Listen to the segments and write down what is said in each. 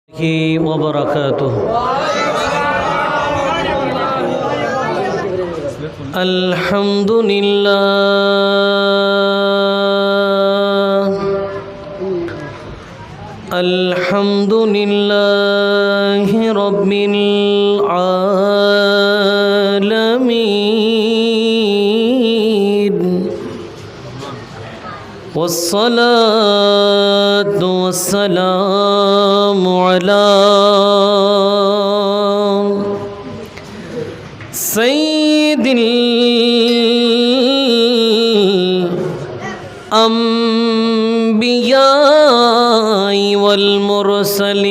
وبركاته الحمد لله رب العالمين والصلاة والسلام على سيد الأنبياء والمرسلين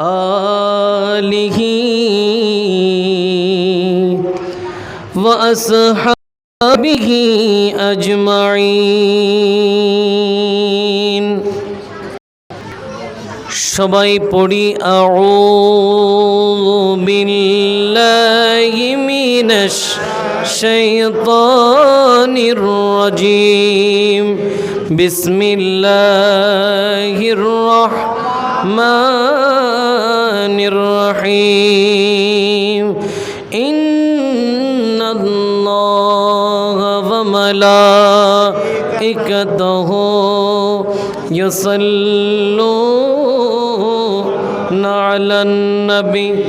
آله وأصحابه أجمعين সবাই পড়ি আউযু বিল্লাহি মিনাশ শাইতানির রাজীম বিসমিল্লাহির রহমানির রহিম ইন্নাল্লাহা ওয়া মালাইকাতাহু يصلون على النبي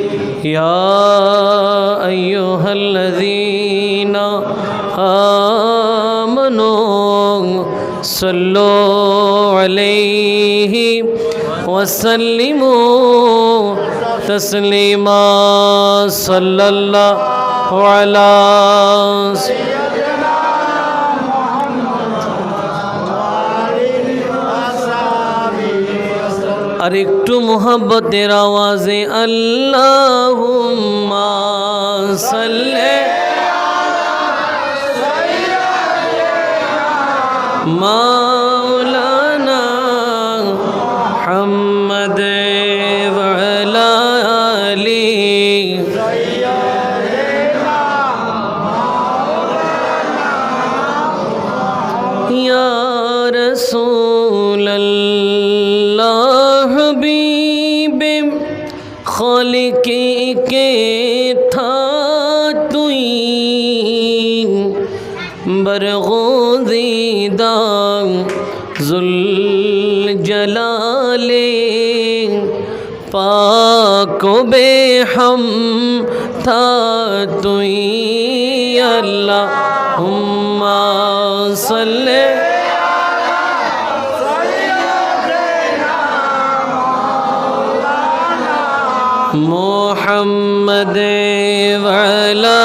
يا أيها الذين آمنوا صلوا عليه وسلموا تسليما صلى الله على আর একটু মোহাব্বতের আওয়াজে আল্লাহুম্মা সাল্লি মাওলানা মুহাম্মদ ওয়া আলা আলি ইয়া রাসূলাল্লাহ हबीबे खालिक के था तुई बरगोज़ीदा ज़ुल जलाले पाक बेहम था तुई अल्लाहुम्मा सल्ले मुहम्मद वाला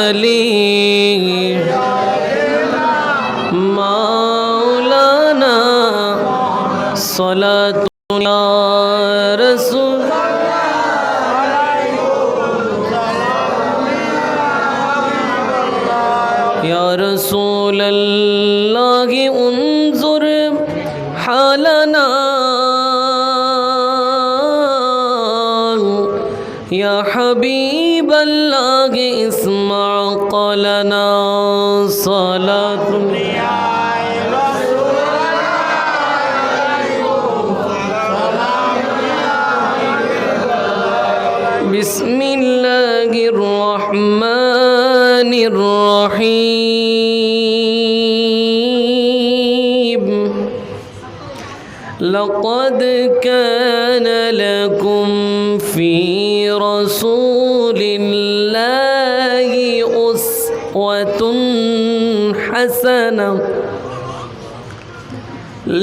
अली मौलाना सलातु या रसूल या रसूल अल्लाह उन्जुर हालना या हबीब अल्लाह इस्मा क़लना सलातु बिस्मिल्लाहिर रहमानिर रहीम लक़द कान लकुम फ़ी रसूलिल्लाहि उस्वतुन हसनह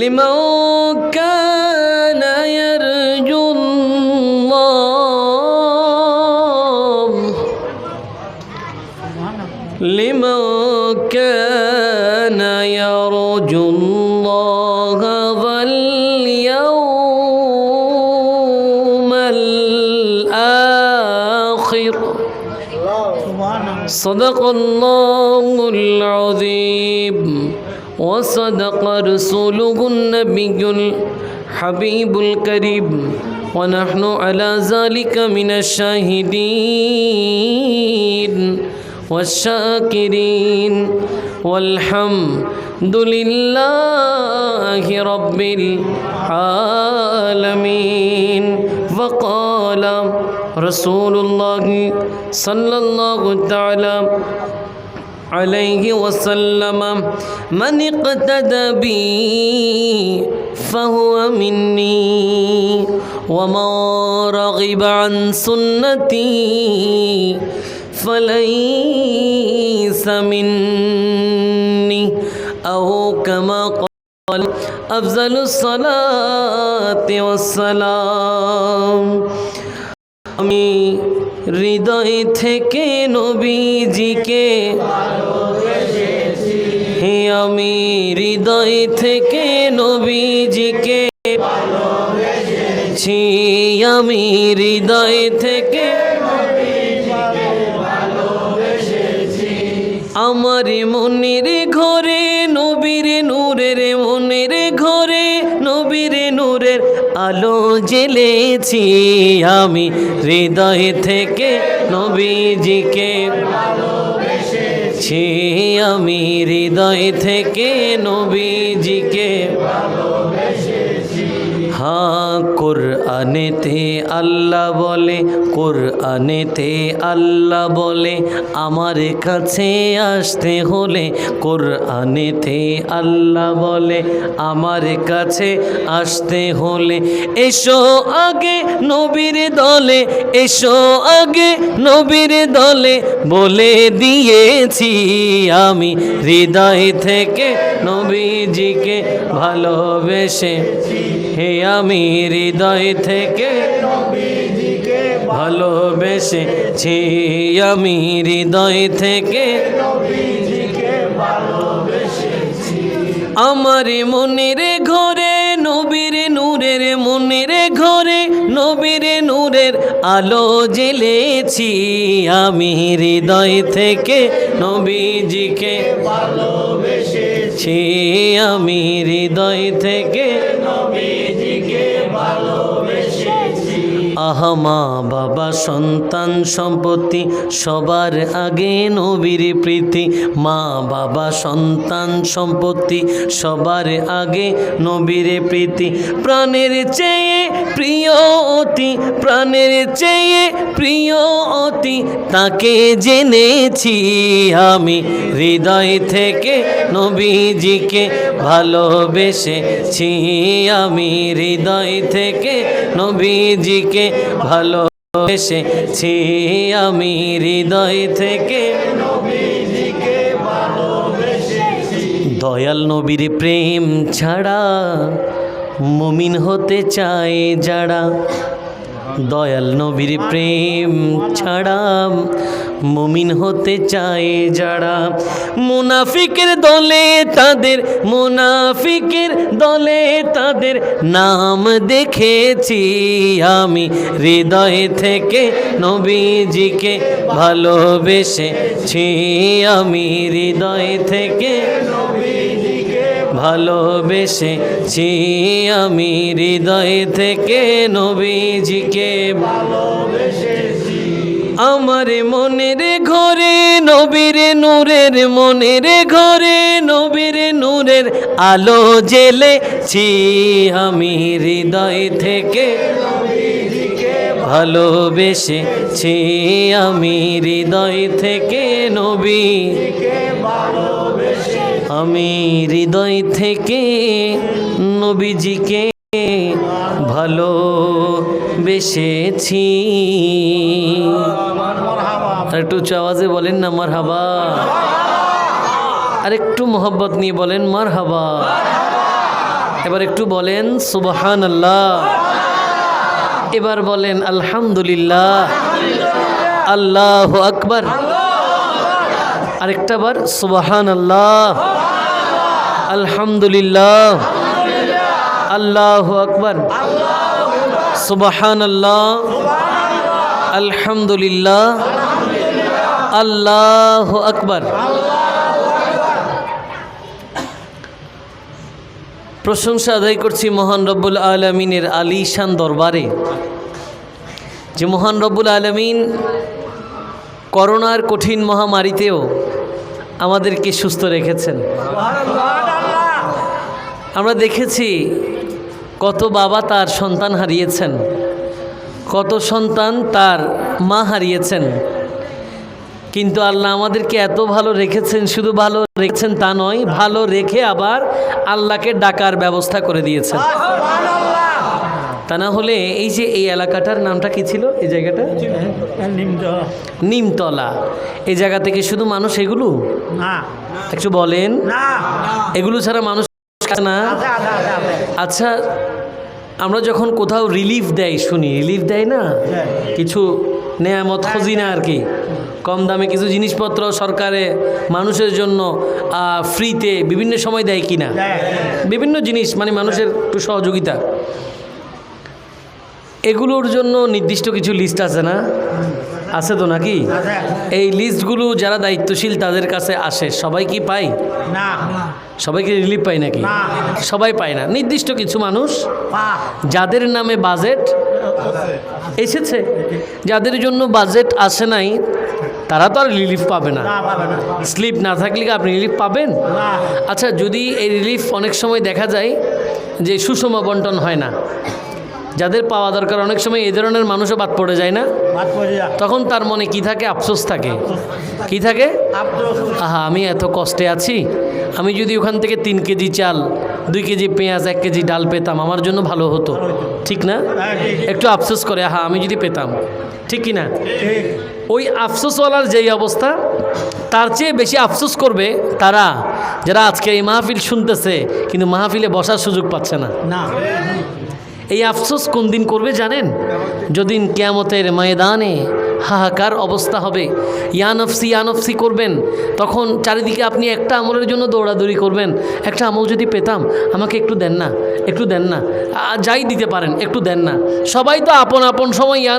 लिमन कान यरजुल्लाह लिमन कान यरजुल्लाह वल यौमल आखिर सदक़ल्लाहुल अज़ीम वसदक़ रसूलुहुन नबियुल हबीबुल करीम ونحن على ذلك من الشاهدين والشاكرين والحمد لله رب العالمين. وقال رسول الله صلى الله تعالى عليه وسلم من اقتدى بي فهو مني وما رغب عن سنتي فليس مني أو كما قال أفضل الصلاة والسلام. আমি হৃদয় থেকে নবীজিকে ভালোবেসেছি, আমি হৃদয় থেকে নবীজিকে ভালোবেসেছি, আমি হৃদয় থেকে ভালোবেসেছি. আমার মনের ঘরে নবীর নূরের, মনের ঘরে নবীর নূরের আলো জ্বেলেছি, আমি হৃদয় থেকে নবীজিকে ভালোবেসেছি, আমি হৃদয় থেকে নবীজিকে ভালোবেসেছি. হ্যাঁ, কোরআনেতে আল্লাহ বলে, কোরআনেতে আল্লাহ বলে আমার কাছে আসতে হলে, কোরআনেতে আল্লাহ বলে আমার কাছে আসতে হলে এসো আগে নবীর দলে, এসো আগে নবীর দলে বলে দিয়েছি, আমি হৃদয় থেকে নবীজিকে ভালোবেসেছি, হে আমি হৃদয় থেকে নবীজিকে ভালোবেসেছি, আমি হৃদয় থেকে নবীজিকে ভালোবেসেছি. আমার মনের ঘরে নবীর নূরের, মনের ঘরে নবীর নূরের আলো জ্বেলেছি, আমি হৃদয় থেকে নবীজিকে ভালোবেসেছি, আমি হৃদয় থেকে নবীজিকে ভালোবেসেছি. আহা মা বাবা সন্তান সম্পত্তি সবার আগে নবীর প্রীতি, মা বাবা সন্তান সম্পত্তি সবার আগে নবীর প্রীতি, প্রাণের চেয়ে প্রিয় অতি, প্রাণের চেয়ে প্রিয় অতি তাকে জেনেছি, আমি হৃদয় থেকে নবীজিকে ভালোবেসেছি, আমি হৃদয় থেকে নবীজিকে ভালোবেসেছি, আমি হৃদয় থেকে নবীজিকে ভালোবেসেছি. দয়াল নবীর প্রেম ছাড়া মুমিন হতে চায় যারা, দয়াল নবীর প্রেম ছাড়া মুমিন হতে চায় যারা, মুনাফিকের দলে তাদের, মুনাফিকের দলে তাদের নাম দেখেছি, আমি হৃদয় থেকে নবীজিকে ভালোবেসেছি, আমি হৃদয় থেকে নবীজিকে ভালোবেসেছি, আমি হৃদয় থেকে নবীজিকে ভালোবেসেছি. আমার মনের ঘরে নবীর নূরের, মনের ঘরে নবীর নূরের আলো জ্বেলেছি, আমি হৃদয় থেকে নবীজিকে ভালোবেসেছি, আমি হৃদয় থেকে নবীজিকে ভালোবেসেছি, আমি হৃদয় থেকে নবীজিকে ভালোবেসেছি. আর একটু উচ্চ আওয়াজে বলেন না মারহাবা, আর একটু মোহব্বত নিয়ে বলেন মারহাবা. এবার একটু বলেন সুবহানাল্লাহ, এবার বলেন আলহামদুলিল্লাহ, আল্লাহু আকবার, আরেকটা বার সুবহানাল্লাহ, আলহামদুলিল্লাহ, আল্লাহু আকবার, সুবহানাল্লাহ, আলহামদুলিল্লাহ, আল্লাহু আকবার. প্রশংসা আদায় করছি মহান রব্বুল আলামিনের আলিশান দরবারে, যে মহান রব্বুল আলামিন করোনার কঠিন মহামারীতেও আমাদেরকে সুস্থ রেখেছেন। আমরা দেখেছি কত বাবা তার সন্তান হারিয়েছেন, কত সন্তান তার মা হারিয়েছেন, কিন্তু আল্লাহ আমাদেরকে এত ভালো রেখেছেন, শুধু ভালো রেখেছেন তা নয়, ভালো রেখে আবার আল্লাহকে ডাকার ব্যবস্থা করে দিয়েছেন। তা না হলে এই যে এই এলাকাটার নামটা কি ছিল, এই জায়গাটা নিমতলা, এই জায়গা থেকে শুধু মানুষ এগুলো একটু বলেন, এগুলো ছাড়া মানুষ না। আচ্ছা, আমরা যখন কোথাও রিলিফ দেয় শুনি, রিলিফ দেয় না কিছু নেয়ামত খজিনা আর কি, কম দামে কিছু জিনিসপত্র সরকারে মানুষের জন্য ফ্রিতে বিভিন্ন সময় দেয় কিনা, বিভিন্ন জিনিস মানে মানুষের একটু সহযোগিতা, এগুলোর জন্য নির্দিষ্ট কিছু লিস্ট আছে না, আছে তো নাকি? এই লিস্টগুলো যারা দায়িত্বশীল তাদের কাছে আসে, সবাই কি পায় না? সবাইকে রিলিফ পায় নাকি? সবাই পায় না, নির্দিষ্ট কিছু মানুষ যাদের নামে বাজেট এসেছে, যাদের জন্য বাজেট আসে নাই, তারা তো আর রিলিফ পাবে না। স্লিপ না থাকলে কি আপনি রিলিফ পাবেন? আচ্ছা, যদি এই রিলিফ অনেক সময় দেখা যায় যে সুষম বন্টন হয় না, যাদের পাওয়া দরকার অনেক সময় এই ধরনের মানুষও বাদ পড়ে যায় না, তখন তার মনে কি থাকে? আফসোস থাকে। কি থাকে? আহা, আমি এত কষ্টে আছি, আমি যদি ওখান থেকে 3 কেজি চাল, 2 কেজি পেঁয়াজ, 1 কেজি ডাল পেতাম, আমার জন্য ভালো হতো, ঠিক না? একটু আফসোস করে, আহা আমি যদি পেতাম, ঠিক কি না? ওই আফসোসওয়ালার যেই অবস্থা, তার চেয়ে বেশি আফসোস করবে তারা যারা আজকে এই মাহফিল শুনতেছে কিন্তু মাহফিলে বসার সুযোগ পাচ্ছে না। এই আফসোস কোন দিন করবে জানেন? যেদিন কিয়ামতের ময়দানে হাহাকার অবস্থা হবে, ইয়া নফসি করবেন, তখন চারিদিকে আপনি একটা আমলের জন্য দৌড়াদৌড়ি করবেন, একটা আমল যদি পেতাম, আমাকে একটু দেন না, একটু দেন না, যাই দিতে পারেন একটু দেন না। সবাই তো আপন আপন সময় ইয়া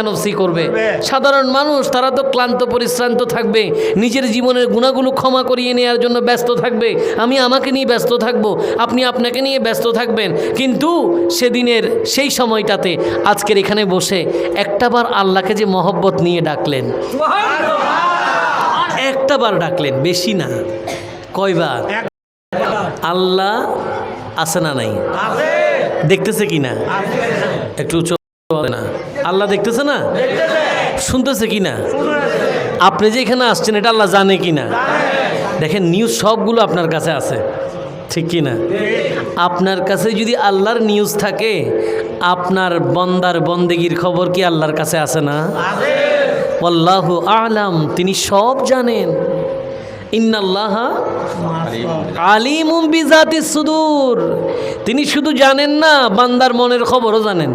নফসি করবে। সাধারণ মানুষ তারা তো ক্লান্ত পরিশ্রান্ত থাকবে, নিজের জীবনের গুণাগুলো ক্ষমা করিয়ে নেওয়ার জন্য ব্যস্ত থাকবে, আমি আমাকে নিয়ে ব্যস্ত থাকবো, আপনি আপনাকে নিয়ে ব্যস্ত থাকবেন। কিন্তু সেদিনের সেই সময়টাতে আজকের এখানে বসে একটাবার আল্লাহকে যে মহব্বত নিয়ে ডাকলেন, একটাবার ডাকলেন, বেশি না, কয়বার? আল্লাহ আছে না নাই? দেখতেছে কি না? একটু উচ্চ না, আল্লাহ দেখতেছে না? শুনতেছে কি না? আপনি যে এখানে আসছেন এটা আল্লাহ জানে কি না? দেখেন, নিউজ সবগুলো আপনার কাছে আছে, ঠিক কি না? আপনার কাছে যদি আল্লাহর নিউজ থাকে, আপনার বন্দার বন্দেগীর খবর কি আল্লাহর কাছে আছে না? আল্লাহু আলাম, তিনি সব জানেন। ইন্নাল্লাহা আলিমুম বিজাতিস সুদূর, তিনি শুধু জানেন না, বান্দার মনের খবরও জানেন,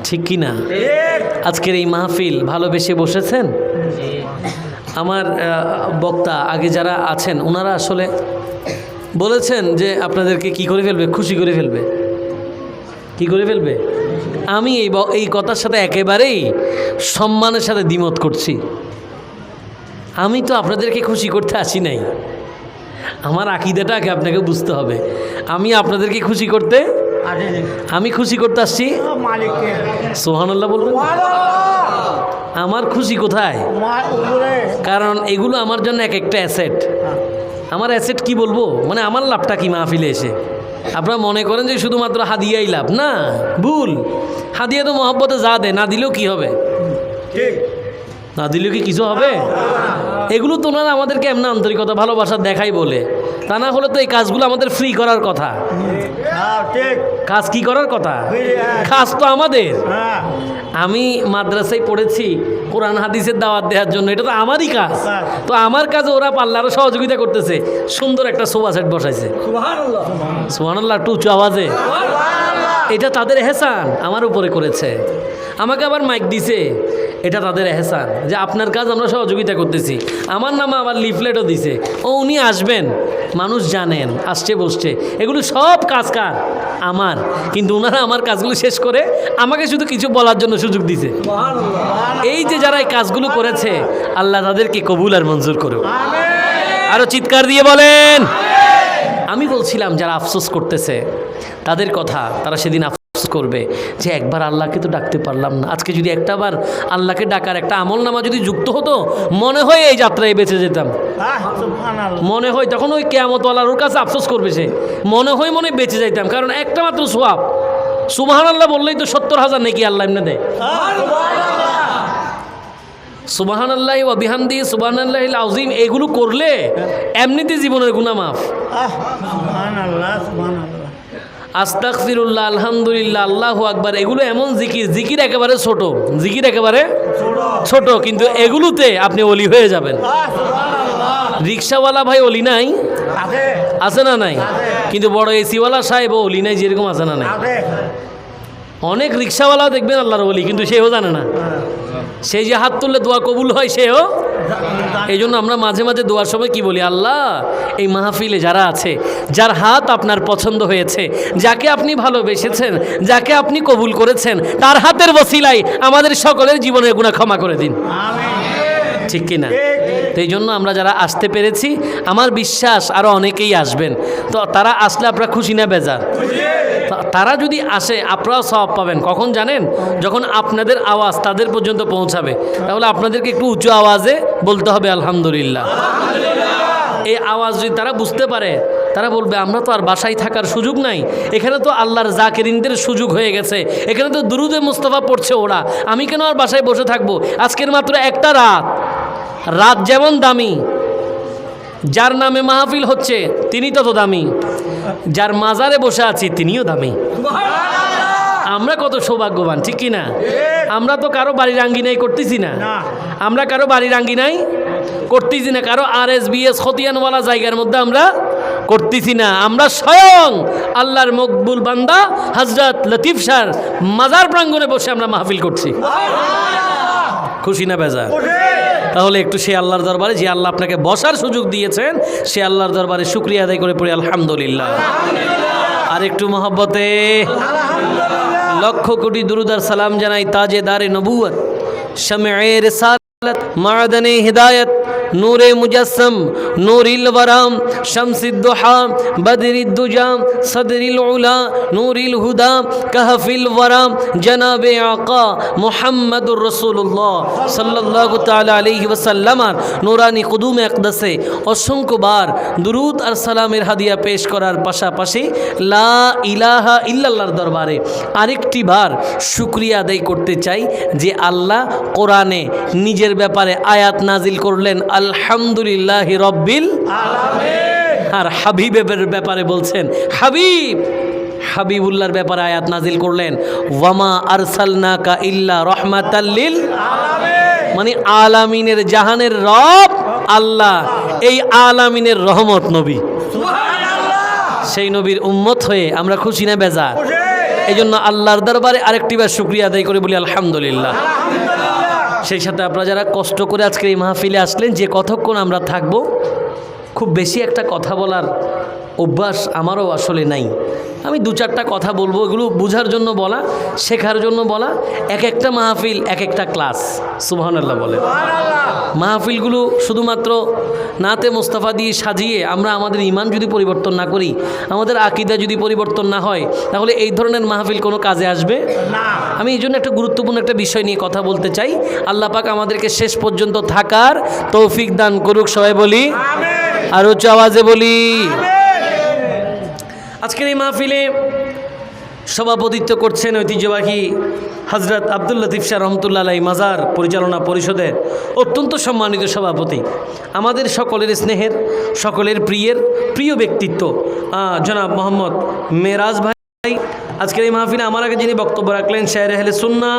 ঠিক কি না? আজকের এই মাহফিল ভালোবেসে বসেছেন। আমার বক্তা আগে যারা আছেন ওনারা আসলে বলেছেন যে আপনাদেরকে কি করে ফেলবে? খুশি করে ফেলবে। কি করে ফেলবে? আমি এই কথার সাথে একেবারেই সম্মানের সাথে দ্বিমত করছি। আমি তো আপনাদেরকে খুশি করতে আসি নাই, আমার আকীদাটা আগে আপনাকে বুঝতে হবে। আমি আপনাদেরকে খুশি করতে, আমি খুশি করতে আসছি সুবহানাল্লাহ বলবেন। আমার খুশি কোথায়? কারণ এগুলো আমার জন্য এক একটা অ্যাসেট। আমার অ্যাসেট কি বলবো, মানে আমার লাভটা কি মাহফিলে এসে? আপনারা মনে করেন যে শুধুমাত্র হাদিয়াই লাভ, না, ভুল। হাদিয়া তো মহব্বতে যা দেয়, না দিলেও কি হবে? না দিলেও কি কিছু হবে? এগুলো তো ওনারা আমাদেরকে এমন আন্তরিকতা ভালোবাসা দেখাই বলে, তা না হলে তো এই কাজগুলো আমাদের ফ্রি করার কথা। কাজ কি করার কথা? কাজ তো আমাদের। আমি মাদ্রাসায় পড়েছি কোরআন হাদিসের দাওয়াত দেওয়ার জন্য, এটা তো আমারই কাজ। তো আমার কাজে ওরা পাল্লারও সহযোগিতা করতেছে, সুন্দর একটা সোফা সেট বসাইছে, সুবহানাল্লাহ, একটু উঁচু আওয়াজে। এটা তাদের এহসান আমার উপরে করেছে। আমাকে আবার মাইক দিছে, এটা তাদের এহসান যে আপনার কাজ আমরা সহযোগিতা করতেছি। আমার নামে আবার লিফলেটও দিছে, ও উনি আসবেন, মানুষ জানেন, আসছে বসছে, এগুলো সব কাজ কার? আমার। কিন্তু ওনারা আমার কাজগুলো শেষ করে আমাকে শুধু কিছু বলার জন্য সুযোগ দিছে। এই যে যারা এই কাজগুলো করেছে, আল্লাহ তাদেরকে কবুল আর মঞ্জুর করুক। আরো চিৎকার দিয়ে বলেন। আমি বলছিলাম যারা আফসোস করতেছে তাদের কথা, তারা সেদিন আফসোস আফসোস করবে যে একবার আল্লাহকে তো ডাকতে পারলাম না। আজকে যদি একটাবার আল্লাহকে ডাকার একটা আমলনামা যদি যুক্ত হতো, মনে হয় এই যাত্রায় বেঁচে যেতাম। মনে হয় তখন ওই কিয়ামতওয়ালার ওর কাছে আফসোস করবে সে, মনে হয় বেঁচে যাইতাম, কারণ একটা মাত্র সোয়াব। সুবহানাল্লাহ বললেই তো 70,000 নেকি আল্লাহ এমনি দেয়। সুবহানাল্লাহ ওয়া বিহামদিহি সুবহানাল্লাহিল আযীম এগুলো করলে এমনিতে জীবনের গুনাহ মাফ। সুবহানাল্লাহ সুবহানাল্লাহ। আস্তাগফিরুল্লাহ, আলহামদুলিল্লাহ, আল্লাহু আকবার, এগুলো এমন জিকির একেবারে ছোট, জিকির একেবারে ছোট, কিন্তু এগুলোতে আপনি অলি হয়ে যাবেন। রিক্সাওয়ালা ভাই অলি নাই? আছে না নাই? কিন্তু বড় এসিওয়ালা সাহেব অলি নাই, যেরকম আছে না নাই? অনেক রিক্সাওয়ালাও দেখবেন আল্লাহর অলি, কিন্তু সেও জানে না। সেই যে হাত তুললে দোয়া কবুল হয় সেও। এই জন্য আমরা মাঝে মাঝে দোয়ার সময় কি বলি, আল্লাহ এই মাহফিলে যারা আছে, যার হাত আপনার পছন্দ হয়েছে, যাকে আপনি ভালোবেসেছেন, যাকে আপনি কবুল করেছেন, তার হাতের ওসিলায় আমাদের সকলের জীবনের গুনাহ ক্ষমা করে দিন। ঠিক কিনা? তো এই জন্য আমরা যারা আসতে পেরেছি, আমার বিশ্বাস আরও অনেকেই আসবেন। তো তারা আসলে আপনারা খুশি না বেজার? তারা যদি আসে আপনারাও সওয়াব পাবেন। কখন জানেন? যখন আপনাদের আওয়াজ তাদের পর্যন্ত পৌঁছাবে। তাহলে আপনাদেরকে একটু উঁচু আওয়াজে বলতে হবে আলহামদুলিল্লাহ। এই আওয়াজ যদি তারা বুঝতে পারে, তারা বলবে আমরা তো আর বাসায় থাকার সুযোগ নাই, এখানে তো আল্লাহর জাকিরিনদের সুযোগ হয়ে গেছে, এখানে তো দুরুদে মুস্তাফা পড়ছে ওরা, আমি কেন আর বাসায় বসে থাকবো? আজকের মাত্র একটা রাত যেমন দামি, যার নামে মাহফিল হচ্ছে তিনি তত দামি, যার মাজারে বসে আছি তিনিও দামি। আমরা কত সৌভাগ্যবান, ঠিক কি না? আমরা তো কারো বাড়ির আঙ্গিনাই করতেছি না, আমরা কারো বাড়ির আঙ্গিনাই করতেছি না, কারো RSBS খতিয়ানওয়ালা জায়গার মধ্যে আমরা করতেছি না। আমরা স্বয়ং আল্লাহর মকবুল বান্দা হযরত লতিফ শাহর মাজার প্রাঙ্গণে বসে আমরা মাহফিল করছি। খুশি না বেজার? তাহলে একটু সে আল্লাহর দরবারে, যে আল্লাহ আপনাকে বসার সুযোগ দিয়েছেন, সে আল্লাহর দরবারে শুকরিয়া আদায় করে পড়ি আলহামদুলিল্লাহ। আর একটু মহব্বতে লক্ষ কোটি দুরুদ আর সালাম জানাই তাজেদারে নবুয়ত, শামে রিসালাত, মা'দানে হিদায়াত, নূরে মুজাসসাম, নূরিল ওয়ারাম, শামসিদ দুহা, বদরিদ দুজা, সদরিল উলা, নূরিল হুদা, কাহফিল ওয়ারাম, জনাবে আকা মুহাম্মাদুর রাসূলুল্লাহ সাল্লাল্লাহু তাআলা আলাইহি ওয়াসাল্লামার নূরানি কুদুমে আকদাসে অসংখ্যবার দুরুদ আর সালামের হাদিয়া পেশ করার পাশাপাশি লা ইলাহা ইল্লাল্লাহর দরবারে আরেকটি বার শুকরিয়া আদায় করতে চাই যে আল্লাহ কোরআনে নিজের ব্যাপারে আয়াত নাজিল করলেন আলহামদুলিল্লাহি রব্বিল আলামিন, আর হাবিবের ব্যাপারে বলছেন হাবিবুল্লাহর ব্যাপারে আয়াত নাজিল করলেন ওয়ামা আরসালনাকা ইল্লা রাহমাতাল লিল আলামিন, মানে আলামিনের জাহানের রব আল্লাহ, এই আলামিনের রহমত নবী। সুবহানাল্লাহ। সেই নবীর উম্মত হয়ে আমরা খুশি না বেজার? এই জন্য আল্লাহর দরবারে আরেকটি বার শুকরিয়া আদায় করে বলি আলহামদুলিল্লাহ। সেই সাথে আপনারা যারা কষ্ট করে আজকে এই মাহফিলে আসলেন, যে কতক্ষণ আমরা থাকবো, খুব বেশি একটা কথা বলার অভ্যাস আমারও আসলে নাই। আমি দু চারটা কথা বলবো, এগুলো বোঝার জন্য বলা, শেখার জন্য বলা। এক একটা মাহফিল এক একটা ক্লাস। সুবহানাল্লাহ বলে। মাহফিলগুলো শুধুমাত্র নাতে মোস্তাফা দিয়ে সাজিয়ে আমরা আমাদের ঈমান যদি পরিবর্তন না করি, আমাদের আকীদা যদি পরিবর্তন না হয়, তাহলে এই ধরনের মাহফিল কোনো কাজে আসবে না। আমি এই জন্য একটা গুরুত্বপূর্ণ একটা বিষয় নিয়ে কথা বলতে চাই। আল্লাহ পাক আমাদেরকে শেষ পর্যন্ত থাকার তৌফিক দান করুক। সবাই বলি আমিন, আর উচ্চ আওয়াজে বলি আমিন। আজকের এই মাহফিলে সভাপতিত্ব করছেন ঐতিহ্যবাহী হযরত আব্দুল লতিফ শাহ রহমতুল্লাহ আলাইহি মাজার পরিচালনা পরিষদের অত্যন্ত সম্মানিত সভাপতি, আমাদের সকলের স্নেহের, সকলের প্রিয় ব্যক্তিত্ব জনাব মোহাম্মদ মেরাজ ভাই। আজকের এই মাহফিলে আমার আগে যিনি বক্তব্য রাখলেন শায়ের আহলে সুন্নাহ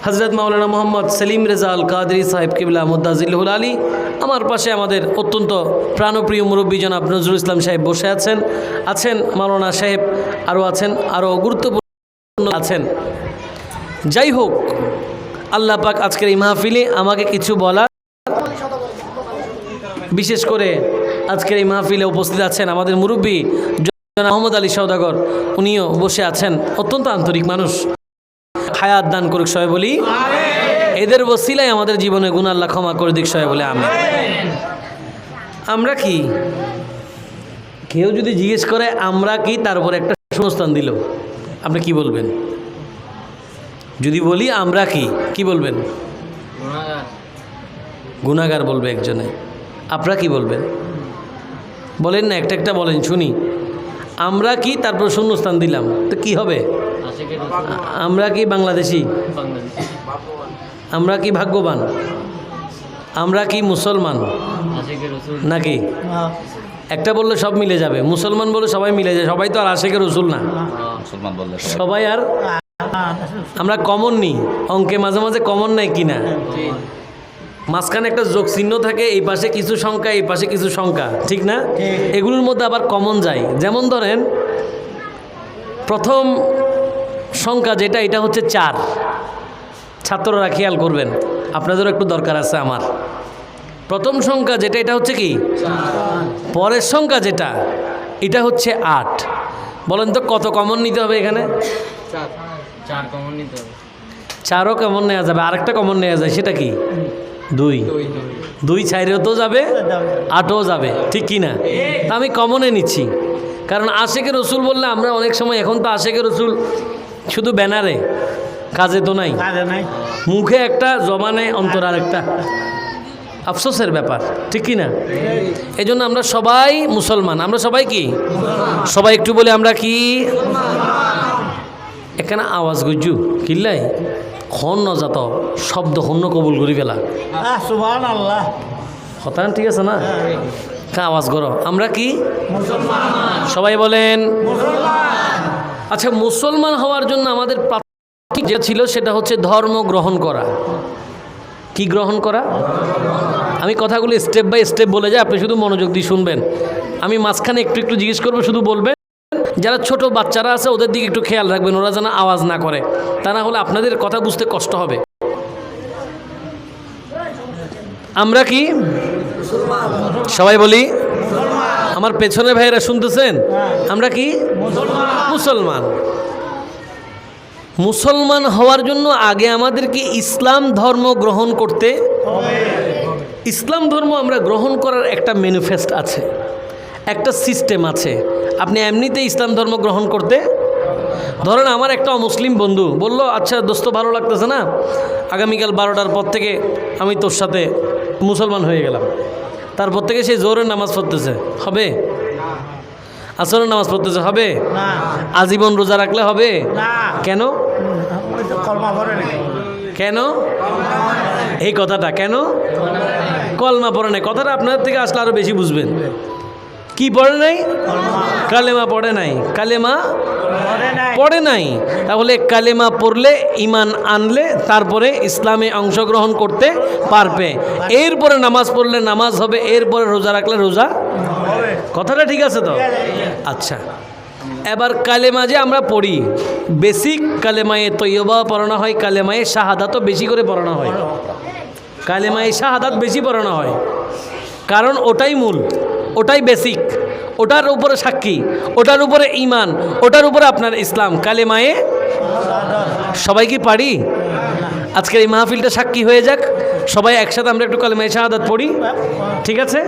হযরত মাওলানা মোহাম্মদ সেলিম রেজা আল কাদরি সাহেব কিবলা মুদ্দাজিল্লাহুল আলী। আমার পাশে আমাদের অত্যন্ত প্রাণপ্রিয় মুরব্বী জনাব নজরুল ইসলাম সাহেব বসে আছেন মাওলানা সাহেব, আরও গুরুত্বপূর্ণ আছেন। যাই হোক, আল্লাহ পাক আজকের এই মাহফিলে আমাকে কিছু বলার, বিশেষ করে আজকের এই মাহফিলে উপস্থিত আছেন আমাদের মুরব্বী জনাব মোহাম্মদ আলী সওদাগর, উনিও বসে আছেন, অত্যন্ত আন্তরিক মানুষ। হায়াত দান করুক, সবাই বলি আমিন। এদের ওসিলায় আমাদের জীবনে গুনাহ আল্লাহ ক্ষমা করে দিক, সবাই বলি আমিন। আমরা কি, কেউ যদি জিজ্ঞেস করে আমরা কি, তার উপর একটা শূন্যস্থান দিল, আপনি কি বলবেন? যদি বলি আমরা কি বলবেন? গুনাহগার বলবে একজনে। আপনারা কি বলবেন? বলেন না, একটা একটা বলেন শুনি। আমরা কি, তারপর শূন্যস্থান দিলাম, তো কি হবে? আমরা কি বাংলাদেশি? আমরা কি ভাগ্যবান? আমরা কি মুসলমান নাকি? একটা বললে সব মিলে যাবে, মুসলমান বলে সবাই মিলে যায়, সবাই তো আর আশেকের রসুল না, মুসলমান বললে সবাই আর আমরা কমন নি, অঙ্কে মাঝে মাঝে কমন নাই কিনা, মাঝখানে একটা যোগ চিহ্ন থাকে, এই পাশে কিছু সংখ্যা এই পাশে কিছু সংখ্যা, ঠিক না? এগুলোর মধ্যে আবার কমন যায়। যেমন ধরেন প্রথম সংখ্যা যেটা, এটা হচ্ছে 4। ছাত্ররা খেয়াল করবেন, আপনাদেরও একটু দরকার আছে আমার। প্রথম সংখ্যা যেটা, এটা হচ্ছে কি? পরের সংখ্যা যেটা, এটা হচ্ছে 8। বলেন তো কত কমন নিতে হবে এখানে? 4 কমন নিতে হবে। 4ও কমন নেওয়া যাবে, আরেকটা কমন নেওয়া যায়, সেটা কি? 2। 2 4ও তো যাবে, 8ও যাবে, ঠিক কি না? তা আমি কমনে নিচ্ছি, কারণ আশেকের রসুল বললে আমরা অনেক সময়, এখন তো আশেকের রসুল শুধু ব্যানারে, কাজে তো নাই, মুখে একটা, জবানে অন্তর আর একটা, আফসোসের ব্যাপার, ঠিক কি না? এই জন্য আমরা সবাই মুসলমান। আমরা সবাই কি? সবাই একটু বলে আমরা কি? এখানে আওয়াজ গুজু কিল্লাই খন নজাত শব্দ হন্য কবুল করি ফেলা সুবহানাল্লাহ। কথা ঠিক আছে না? আওয়াজ করো, আমরা কি? সবাই বলেন। আচ্ছা, মুসলমান হওয়ার জন্য আমাদের প্রাথমিক যে ছিল সেটা হচ্ছে ধর্ম গ্রহণ করা। কি গ্রহণ করা? আমি কথাগুলো স্টেপ বাই স্টেপ বলে যাই, আপনি শুধু মনোযোগ দিয়ে শুনবেন। আমি মাঝখানে একটু একটু জিজ্ঞেস করবো, শুধু বলবেন। যারা ছোট বাচ্চারা আছে ওদের দিকে একটু খেয়াল রাখবেন, ওরা যেন আওয়াজ না করে, তা না হলে আপনাদের কথা বুঝতে কষ্ট হবে। আমরা কি? সবাই বলি। আমার পেছনে ভাইয়েরা শুনতেছেন? আমরা কি? মুসলমান। মুসলমান হওয়ার জন্য আগে আমাদেরকে ইসলাম ধর্ম গ্রহণ করতে, ইসলাম ধর্ম আমরা গ্রহণ করার একটা ম্যানিফেস্ট আছে, একটা সিস্টেম আছে। আপনি এমনিতে ইসলাম ধর্ম গ্রহণ করতে, ধরেন আমার একটা অমুসলিম বন্ধু বলল, আচ্ছা দোস্ত ভালো লাগতেছে না, আগামীকাল 12টার পর থেকে আমি তোর সাথে মুসলমান হয়ে গেলাম। তারপর থেকে সে জোহরের নামাজ পড়তেছে, হবে? আসরের নামাজ পড়তেছে, হবে? আজীবন রোজা রাখলে হবে? কেন? কেন এই কথাটা? কেন কলমা পড়ে নাই? কথাটা আপনাদের থেকে আসলে আরো বেশি বুঝবেন। কি পড়ে নাই? কালেমা পড়ে নাই। কালেমা পড়ে নাই। তাহলে কালেমা পড়লে, ইমান আনলে তারপরে ইসলামে অংশগ্রহণ করতে পারবে। এরপরে নামাজ পড়লে নামাজ হবে, এরপরে রোজা রাখলে রোজা। কথাটা ঠিক আছে তো? আচ্ছা, এবার কালেমা যে আমরা পড়ি, বেসিক কালেমায়ে তৈয়বা পড়ানো হয়, কালেমায়ে শাহাদাতও বেশি করে পড়ানো হয়। কালেমায়ে শাহাদাত বেশি পড়ানো হয়, কারণ ওটাই মূল, ওটাই বেসিক, ওটার উপরে সাক্ষী, ওটার উপরে ইমান, ওটার উপরে আপনার ইসলাম। কালেমায়ে সবাই কি পারি? আজকের এই মাহফিলটা সাক্ষী হয়ে যাক, সবাই একসাথে আমরা একটু কালেমায়ে শাহাদাত পড়ি, ঠিক আছে?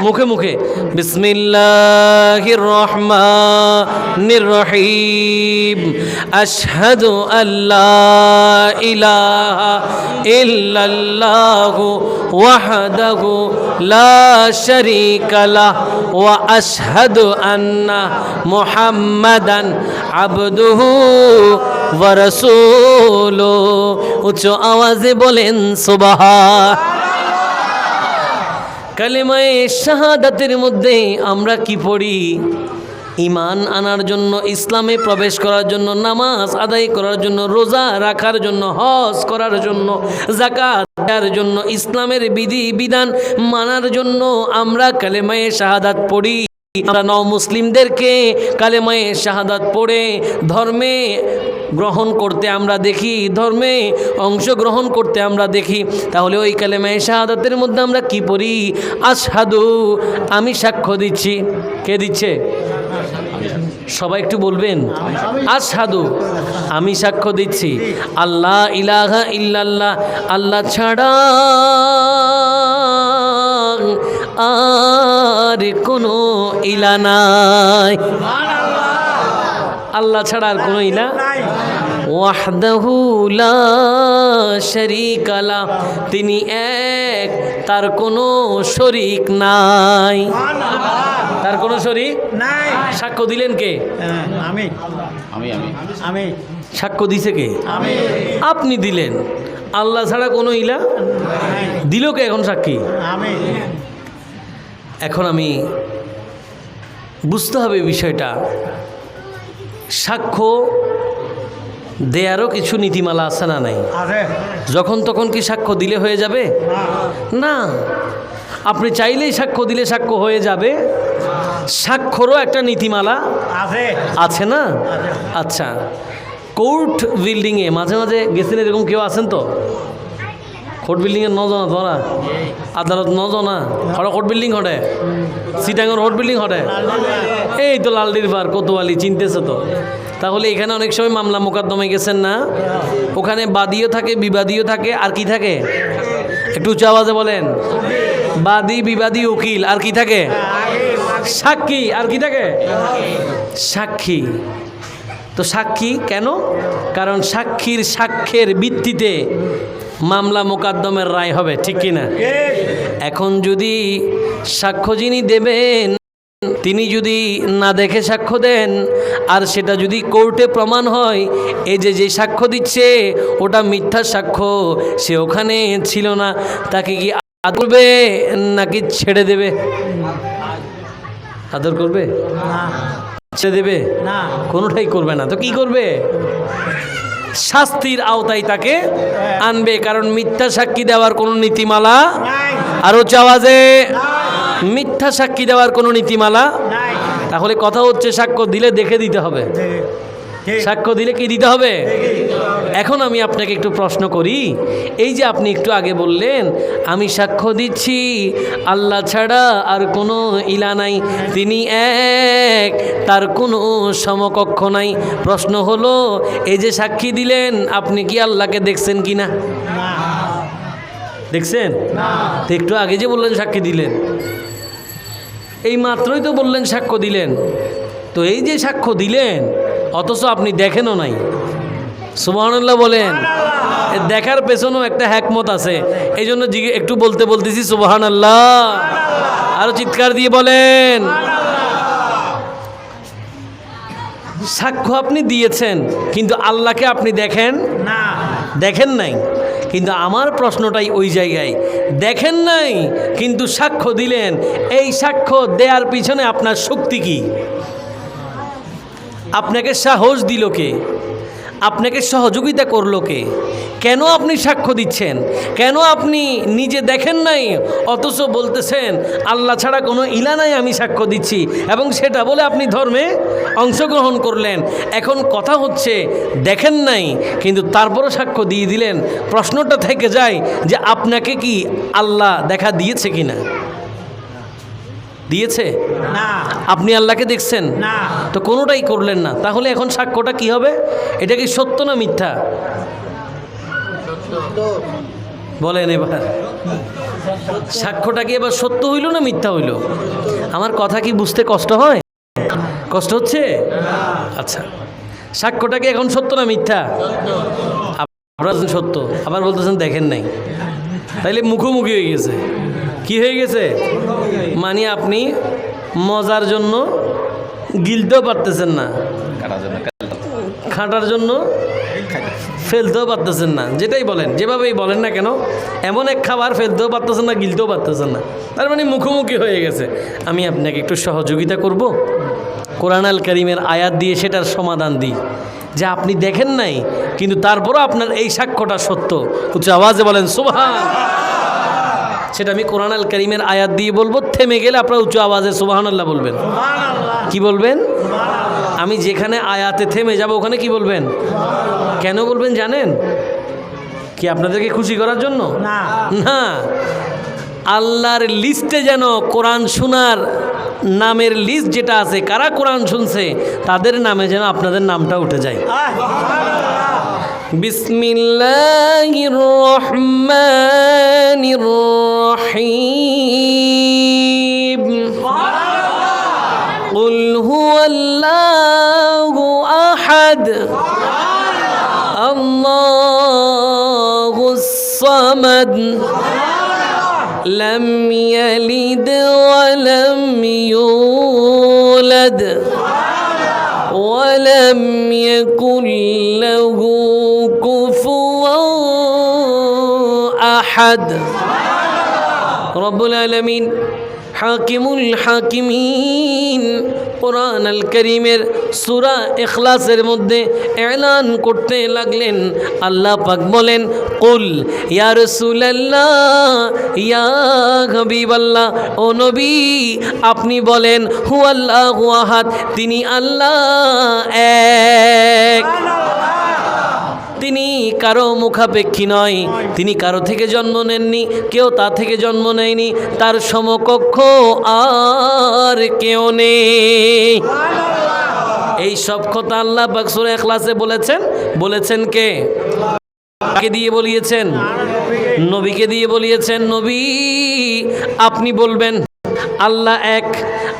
মুখে মুখে বিসমিল্লাহির রহমানির রহিম, আশহাদু আল্লা ইলাহা ইল্লাল্লাহু ওয়াহদাহু লা শারীকা লাহু ওয়া আশহাদু আন্না মুহাম্মাদান আবদুহু ওয়া রাসূলুহু। উচ্চ আওয়াজে বলেন সুবহান। কালেমায়ে শাহাদাতের মধ্যে আমরা কি পড়ি? ইমান আনার জন্য, ইসলামে প্রবেশ করার জন্য, নামাজ আদায় করার জন্য, রোজা রাখার জন্য, হজ করার জন্য, যাকাত দেওয়ার জন্য, ইসলামের বিধি বিধান মানার জন্য আমরা কালেমায়ে শাহাদাত পড়ি। আমরা মুসলিমদেরকে কালেমায়ে শাহাদাত পড়ে ধর্মে গ্রহণ করতে আমরা দেখি, ধর্মে অংশগ্রহণ করতে আমরা দেখি। তাহলে ওই কালেমায়ে শাহাদাতের মধ্যে আমরা কি পড়ি? আশহাদু, আমি সাক্ষ্য দিচ্ছি। কে দিচ্ছে? সবাই একটু বলবেন। আশহাদু, আমি সাক্ষ্য দিচ্ছি, আল্লাহ ইলাহা ইল্লাল্লাহ, আল্লাহ ছাড়া আর কোনো ইলা নাই। আল্লাহ ছাড়া আর কোনো ইলা নাই ওয়াহদাহু লা শারীকা লা, তিনি এক, তার কোনো শরীক নাই। তার কোনো শরীক নাই সাক্ষ্য দিলেন কে? আমি আমি সাক্ষ্য দিছে কে? আমি আপনি দিলেন। আল্লাহ ছাড়া কোনো ইলা দিল কে এখন সাক্ষী? আমি এখন আমি বুঝতে হবে বিষয়টা। সাক্ষ্য দেয়ারও কিছু নীতিমালা আছে না নাই? আছে যখন তখন কি সাক্ষ্য দিলে হয়ে যাবে? না, আপনি চাইলেই সাক্ষ্য দিলে সাক্ষ্য হয়ে যাবে। সাক্ষ্যরও একটা নীতিমালা আছে আছে না? আচ্ছা, কোর্ট বিল্ডিংয়ে মাঝে মাঝে গেছেন, এরকম কেউ আছেন তো? কোর্ট বিল্ডিংয়ের নজনা তোরা আদালত নজনা হঠাৎ কোর্ট বিল্ডিং হটে, সিটাঙ্গর কোর্ট বিল্ডিং হটে, এই তো লালডির পার কোতোয়ালি চিনতেছে তো। তাহলে এখানে অনেক সময় মামলা মোকদ্দমায় গেছেন না, ওখানে বাদীও থাকে বিবাদীও থাকে, আর কি থাকে? একটু উচ্চ আওয়াজে বলেন। বাদী বিবাদী উকিল, আর কি থাকে? সাক্ষী, আর কি থাকে? সাক্ষী। তো সাক্ষী কেন? কারণ সাক্ষীর সাক্ষ্যের ভিত্তিতে মামলা মোকদ্দমের রায় হবে, ঠিক কিনা? এখন যদি সাক্ষ্য যিনি দেবেন তিনি যদি না দেখে সাক্ষ্য দেন, আর সেটা যদি কোর্টে প্রমাণ হয় এই যে সাক্ষ্য দিচ্ছে ওটা মিথ্যা সাক্ষ্য, সে ওখানে ছিল না, তাকে কি আদর করবে নাকি ছেড়ে দেবে? আদর করবে? ছেড়ে দেবে? না কোনোটাই করবে না। তো কি করবে? শাস্তির আওতায় তাকে আনবে, কারণ মিথ্যা সাক্ষী দেওয়ার কোনো নীতিমালা, নাই আরো চাওয়াজে মিথ্যা সাক্ষী দেওয়ার কোনো নীতিমালা। নাই তাহলে কথা হচ্ছে সাক্ষ্য দিলে দেখে দিতে হবে। ঠিক সাক্ষ্য দিলে কি দিতে হবে? এখন আমি আপনাকে একটু প্রশ্ন করি, এই যে আপনি একটু আগে বললেন আমি সাক্ষ্য দিচ্ছি আল্লাহ ছাড়া আর কোনো ইলা নাই, তিনি এক, তার কোনো সমকক্ষ নাই। প্রশ্ন হলো, এই যে সাক্ষী দিলেন আপনি কি আল্লাহকে দেখছেন কি না? না দেখছেন? তো একটু আগে যে বললেন সাক্ষী দিলেন, এই মাত্রই তো বললেন সাক্ষ্য দিলেন। তো এই যে সাক্ষ্য দিলেন অথচ আপনি দেখেনও নাই। সুবহানাল্লাহ বলেন। এ দেখার পেছনেও একটা হ্যাকমত আছে, এই জন্য একটু বলতেছি সুবহানাল্লাহ। আরো চিৎকার দিয়ে বলেন। সাক্ষ্য আপনি দিয়েছেন কিন্তু আল্লাহকে আপনি দেখেন না দেখেন নাই। কিন্তু আমার প্রশ্নটাই ওই জায়গায়, দেখেন নাই কিন্তু সাক্ষ্য দিলেন, এই সাক্ষ্য দেওয়ার পিছনে আপনার শক্তি কি? আপনাকে সাহস দিল কে? আপনাকে সহযোগিতা করলো কে? কেন আপনি সাক্ষ্য দিচ্ছেন? কেন আপনি নিজে দেখেন নাই অথচ বলতেছেন আল্লাহ ছাড়া কোনো ইলা নাই, আমি সাক্ষ্য দিচ্ছি, এবং সেটা বলে আপনি ধর্মে অংশগ্রহণ করলেন। এখন কথা হচ্ছে দেখেন নাই কিন্তু তারপরও সাক্ষ্য দিয়ে দিলেন। প্রশ্নটা থেকে যায় যে আপনাকে কি আল্লাহ দেখা দিয়েছে কিনা? দিয়েছে? না আপনি আল্লাহকে দেখছেন? না তো কোনোটাই করলেন না। তাহলে এখন সাক্ষ্যটা কি হবে? এটা কি সত্য না মিথ্যা? বলেন এবার, সাক্ষ্যটা কি এবার সত্য হইল না মিথ্যা হইল? আমার কথা কি বুঝতে কষ্ট হয়? কষ্ট হচ্ছে? আচ্ছা, সাক্ষ্যটা কি এখন সত্য না মিথ্যা? আপনারা সত্য, আবার বলতেছেন দেখেন নাই, তাইলে মুখোমুখি হয়ে গেছে। কি হয়ে গেছে? মানে আপনি মজার জন্য গিলতেও পারতেছেন না, খাটার জন্য ফেলতেও পারতেছেন না। যেটাই বলেন, যেভাবেই বলেন না কেন, এমন এক খাবার ফেলতেও পারতেছেন না, গিলতেও পারতেছেন না। তার মানে মুখোমুখি হয়ে গেছে। আমি আপনাকে একটু সহযোগিতা করব, কোরআন আল কারীমের আয়াত দিয়ে সেটার সমাধান দিই যে আপনি দেখেন নাই কিন্তু তারপরও আপনার এই সাক্ষ্যটা সত্য। উচ্চ আওয়াজে বলেন সুবহান। সেটা আমি কোরআন আল কারীমের আয়াত দিয়ে বলবো, থেমে গেলে আপনারা উচ্চ আওয়াজে সুবহানাল্লাহ বলবেন। কি বলবেন? আমি যেখানে আয়াতে থেমে যাব ওখানে কি বলবেন? কেন বলবেন জানেন? কি আপনাদেরকে খুশি করার জন্য? না না, আল্লাহর লিস্টে যেন কোরআন শোনার নামের লিস্ট যেটা আছে, কারা কোরআন শুনছে তাদের নামে যেন আপনাদের নামটা উঠে যায়। বিসমিল্লাহির রহমানির রহিম। কুল হুয়াল্লাহু আহাদ আল্লাহুস সামাদ লাম ইয়ালিদ ওয়া লাম ইউলাদ ওয়া লাম ইয়াকুল লাহু কুফুওয়ান আহাদ। রব্বুল আলামিন হাকিমুল হাকিমিন কোরআন আল করিমের সূরা ইখলাসের মধ্যে এলান করতে লাগলেন। আল্লাহ পাক বলেন, কুল ইয়া রাসূলুল্লাহ ইয়া হাবিবাল্লাহ, ও নবী আপনি বলেন হুয়াল্লাহু আহাদ, তিনি আল্লাহ এক, তিনি কারো মুখাপেক্ষী নয়, তিনি কারো থেকে জন্ম নেননি, কেউ তা থেকে জন্ম নেয়নি, তার সমকক্ষ আর কেউ নেই। এই সব কথা আল্লাহ পাক সূরা ইখলাসে বলেছেন কে? কাকে দিয়ে বলিয়েছেন? নবীকে দিয়ে বলিয়েছেন। নবী আপনি বলবেন আল্লাহ এক,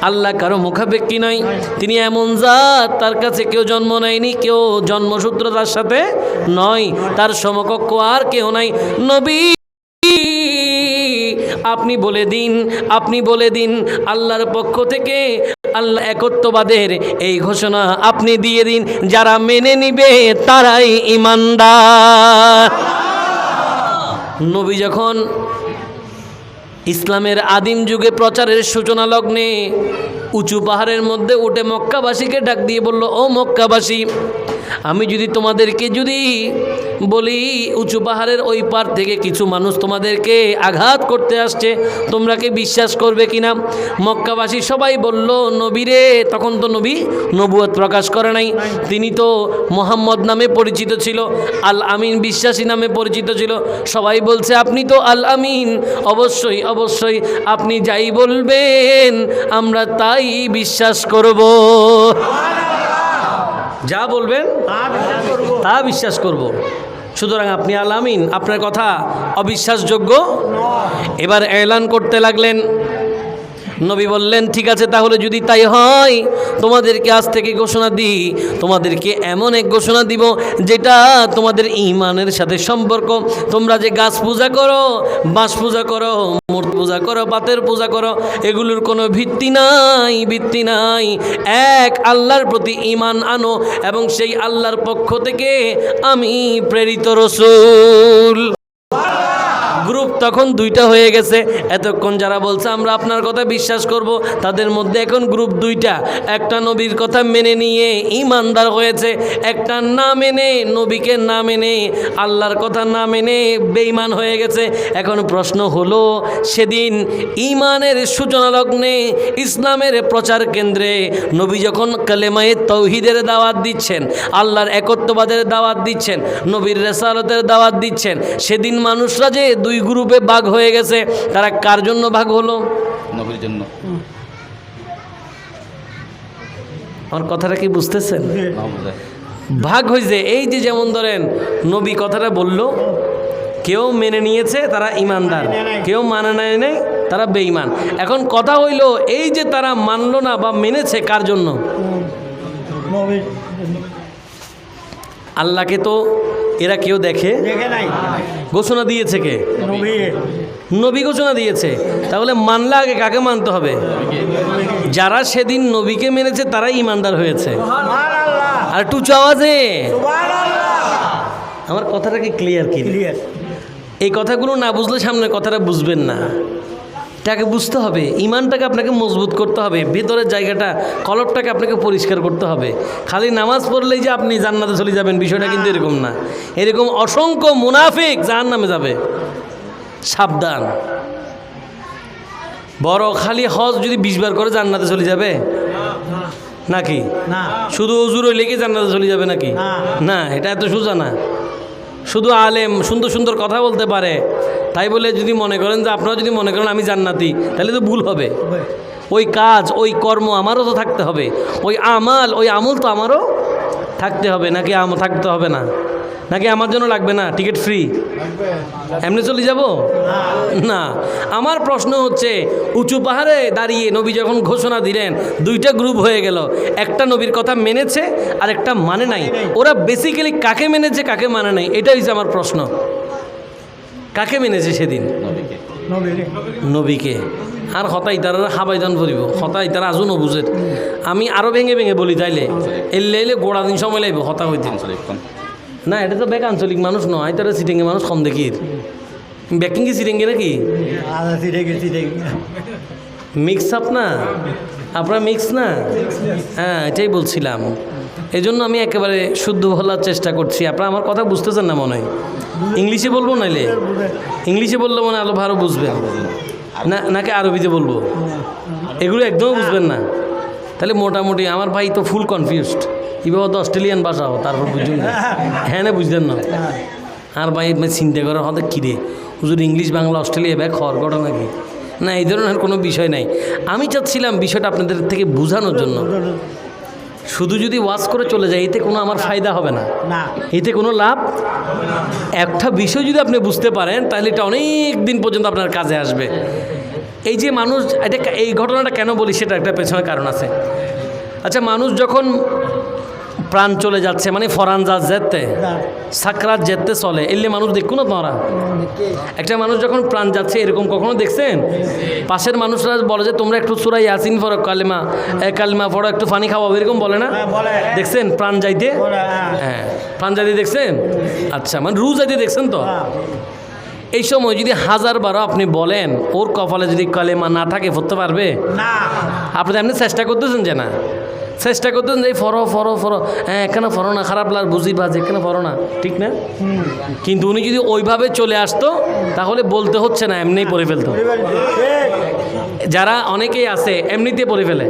আল্লাহ কারো মুখাপেক্ষী নয়, তিনি এমন জাত তার কাছে কেউ জন্ম নেয়নি, কেউ জন্মসূত্র তার সাথে নয়, তার সমকক্ষ আর কেউ নাই। নবী আপনি বলে দিন আল্লাহর পক্ষ থেকে আল্লাহ একত্ববাদের এই ঘোষণা আপনি দিয়ে দিন, যারা মেনে নিবে তারাই ঈমানদার। নবী যখন ইসলামের আদিম যুগে প্রচারের সূচনা লগ্নে উঁচু পাহাড়ের মধ্যে উঠে মক্কাবাসীকে ডাক দিয়ে বলল, ও মক্কাবাসী, আমি যদি তোমাদেরকে বলি উঁচু পাহাড়ের ওই পার থেকে কিছু মানুষ তোমাদেরকে আঘাত করতে আসছে, তোমরা কি বিশ্বাস করবে কিনা? মক্কাবাসী সবাই বলল, নবীরে, তখন তো নবী নবুয়ত প্রকাশ করে নাই, তিনি তো মোহাম্মদ নামে পরিচিত ছিল, আল আমিন বিশ্বাসী নামে পরিচিত ছিল। সবাই বলছে আপনি তো আল আমিন, অবশ্যই অবশ্যই আপনি যাই বলবেন আমরা তাই বিশ্বাস করব, যা বলবেন তা বিশ্বাস করব। সুতরাং আপনি আল আমিন, আপনার কথা অবিশ্বাসযোগ্য। এবার এলান করতে লাগলেন। নবী বললেন, ঠিক আছে, তাহলে যদি তাই হয় তোমাদেরকে আজ থেকে ঘোষণা দিই, তোমাদেরকে এমন এক ঘোষণা দিব যেটা তোমাদের ঈমানের সাথে সম্পর্ক। তোমরা যে গাছ পূজা করো, বাঁশ পূজা করো, মূর্তি পূজা করো, পাতের পূজা করো, এগুলোর কোনো ভিত্তি নাই। এক আল্লাহর প্রতি ঈমান আনো এবং সেই আল্লাহর পক্ষ থেকে আমি প্রেরিত রাসূল। গ্রুপ তখন দুইটা হয়ে গেছে। এতক্ষণ যারা বলছে আমরা আপনার কথা বিশ্বাস করব, তাদের মধ্যে এখন গ্রুপ দুইটা। একটা নবীর কথা মেনে নিয়ে ঈমানদার হয়েছে, একটা না মেনে, নবীকে না মেনে, আল্লাহর কথা না মেনে বেঈমান হয়ে গেছে। এখন প্রশ্ন হলো, সেদিন ঈমানের সূচনা লগ্নে ইসলামের প্রচার কেন্দ্রে নবী যখন কালেমায়ে তাওহীদের দাওয়াত দিচ্ছেন, আল্লাহর একত্ববাদের দাওয়াত দিচ্ছেন, নবীর রিসালাতের দাওয়াত দিচ্ছেন, সেদিন মানুষরা যে দুই গ্রুপে ভাগ হয়ে গেছে, তারা কার জন্য ভাগ হলো? নবীর জন্য। আমার কথাটা কি বুঝতেছেন? ভাগ হয়েছে এই যে, যেমন ধরেন নবী কথাটা বলল, কেউ মেনে নিয়েছে তারা ঈমানদার, কেউ মানে নেয় তারা বেঈমান। এখন কথা হইল, এই যে তারা মানলো না বা মেনেছে কার জন্য? আল্লাহকে তো এরা কেউ দেখে নাই, ঘোষণা দিয়েছে কে? নবী ঘোষণা দিয়েছে। তাহলে মানলে আগে কাকে মানতে হবে? যারা সেদিন নবীকে মেনেছে তারাই ঈমানদার হয়েছে। আর একটু উঁচু আওয়াজে, আমার কথাটা কি ক্লিয়ার? কি এই কথাগুলো না বুঝলে সামনে কথাটা বুঝবেন না। তাকে বুঝতে হবে, ঈমানটাকে আপনাকে মজবুত করতে হবে, ভেতরের জায়গাটা, কলবটাকে আপনাকে পরিষ্কার করতে হবে। খালি নামাজ পড়লেই যে আপনি জান্নাতে চলে যাবেন, বিষয়টা কিন্তু এরকম না। এরকম অসংখ্য মুনাফিক জাহান্নামে যাবে, সাবধান। বড় খালি হজ যদি 20 বার করে জান্নাতে চলে যাবে নাকি? না। শুধু ওযুর হইলে কি জান্নাতে চলে যাবে নাকি? না, এটা এত সোজা না। শুধু আলেম সুন্দর সুন্দর কথা বলতে পারে, তাই বলে যদি মনে করেন যে, আপনারা যদি মনে করেন আমি জান্নাতি, তাহলে তো ভুল হবে। ওই কাজ, ওই কর্ম আমারও তো থাকতে হবে, ওই আমল তো আমারও থাকতে হবে, নাকি থাকতে হবে না? নাকি আমার জন্য লাগবে না? টিকিট ফ্রি, এমনি চলে যাব না। আমার প্রশ্ন হচ্ছে, উঁচু পাহাড়ে দাঁড়িয়ে নবী যখন ঘোষণা দিলেন, দুইটা গ্রুপ হয়ে গেল, একটা নবীর কথা মেনেছে আর একটা মানে নাই। ওরা বেসিক্যালি কাকে মেনেছে কাকে মানে নাই, এটাই হচ্ছে আমার প্রশ্ন। কাকে মেনেছে সেদিন? নবীকে। আর হতাই তারা হাবাইদান করিব, হতাই তারা আজও নবুঝের। আমি আরও ভেঙে ভেঙে বলি, তাইলে এলে এলে গোড়া দিন সময় লাগবে হতা হইতে না। এটা তো ব্যাক আঞ্চলিক মানুষ নয়, তারা সিটেঙ্গে মানুষ কম দেখির। ব্যাকিং কি সিটেঙ্গে নাকি মিক্স আপ না? আপনারা মিক্স না? হ্যাঁ, এটাই বলছিলাম। এই জন্য আমি একেবারে শুদ্ধ বলার চেষ্টা করছি। আপনারা আমার কথা বুঝতেছেন না মনে হয়। ইংলিশে বলবো নাইলে? ইংলিশে বললে মনে আলো ভালো বুঝবেন না, নাকি আরবিতে বলবো? এগুলো একদমই বুঝবেন না। তাহলে মোটামুটি আমার ভাই তো ফুল কনফিউজড। এবার তো অস্ট্রেলিয়ান ভাষাও, তারপর বুঝুন না। হ্যাঁ না, বুঝলেন না? আর ভাই চিন্তা করার হতে কিরে হুজুর ইংলিশ বাংলা অস্ট্রেলিয়া ব্যাগ হওয়ার ঘটনা কি? না, এই ধরনের কোনো বিষয় নাই। আমি চাচ্ছিলাম বিষয়টা আপনাদের থেকে বোঝানোর জন্য। শুধু যদি ওয়াজ করে চলে যায়, এতে কোনো আমার ফায়দা হবে না, এতে কোনো লাভ। একটা বিষয় যদি আপনি বুঝতে পারেন, তাহলে এটা অনেক দিন পর্যন্ত আপনার কাজে আসবে। এই যে মানুষ, এটা এই ঘটনাটা কেন বলি, সেটা একটা পেছনে কারণ আছে। আচ্ছা, মানুষ যখন প্রাণ চলে যাচ্ছে, মানে ফরান যেতে সাকরাত যেতে চলে, এলে মানুষ দেখুন না তোমরা। একটা মানুষ যখন প্রাণ যাচ্ছে, এরকম কখনো দেখছেন? পাশের মানুষরা বলে যে তোমরা একটু সূরা ইয়াসিন পড়ো, কালিমা পড়ো, একটু পানি খাওয়াবো, এরকম বলে না? দেখছেন প্রাণ যাইতে? হ্যাঁ, প্রাণ যাইতে দেখছেন? আচ্ছা, মানে রু যাইতে দেখছেন তো? এই সময় যদি 1000 বারও আপনি বলেন, ওর কপালে যদি কালেমা না থাকে পড়তে পারবে না? আপনি এমনি চেষ্টা করতেছেন যে না, চেষ্টা করতেন যে ফরো ফরো ফরো, হ্যাঁ এখানে ফরো না, খারাপ লাগ বুঝি বাজ, এখানে ফরো না, ঠিক না? কিন্তু উনি যদি ওইভাবে চলে আসতো, তাহলে বলতে হচ্ছে না, এমনিই পড়ে ফেলতো। যারা অনেকেই আছে এমনিতে পড়ে ফেলে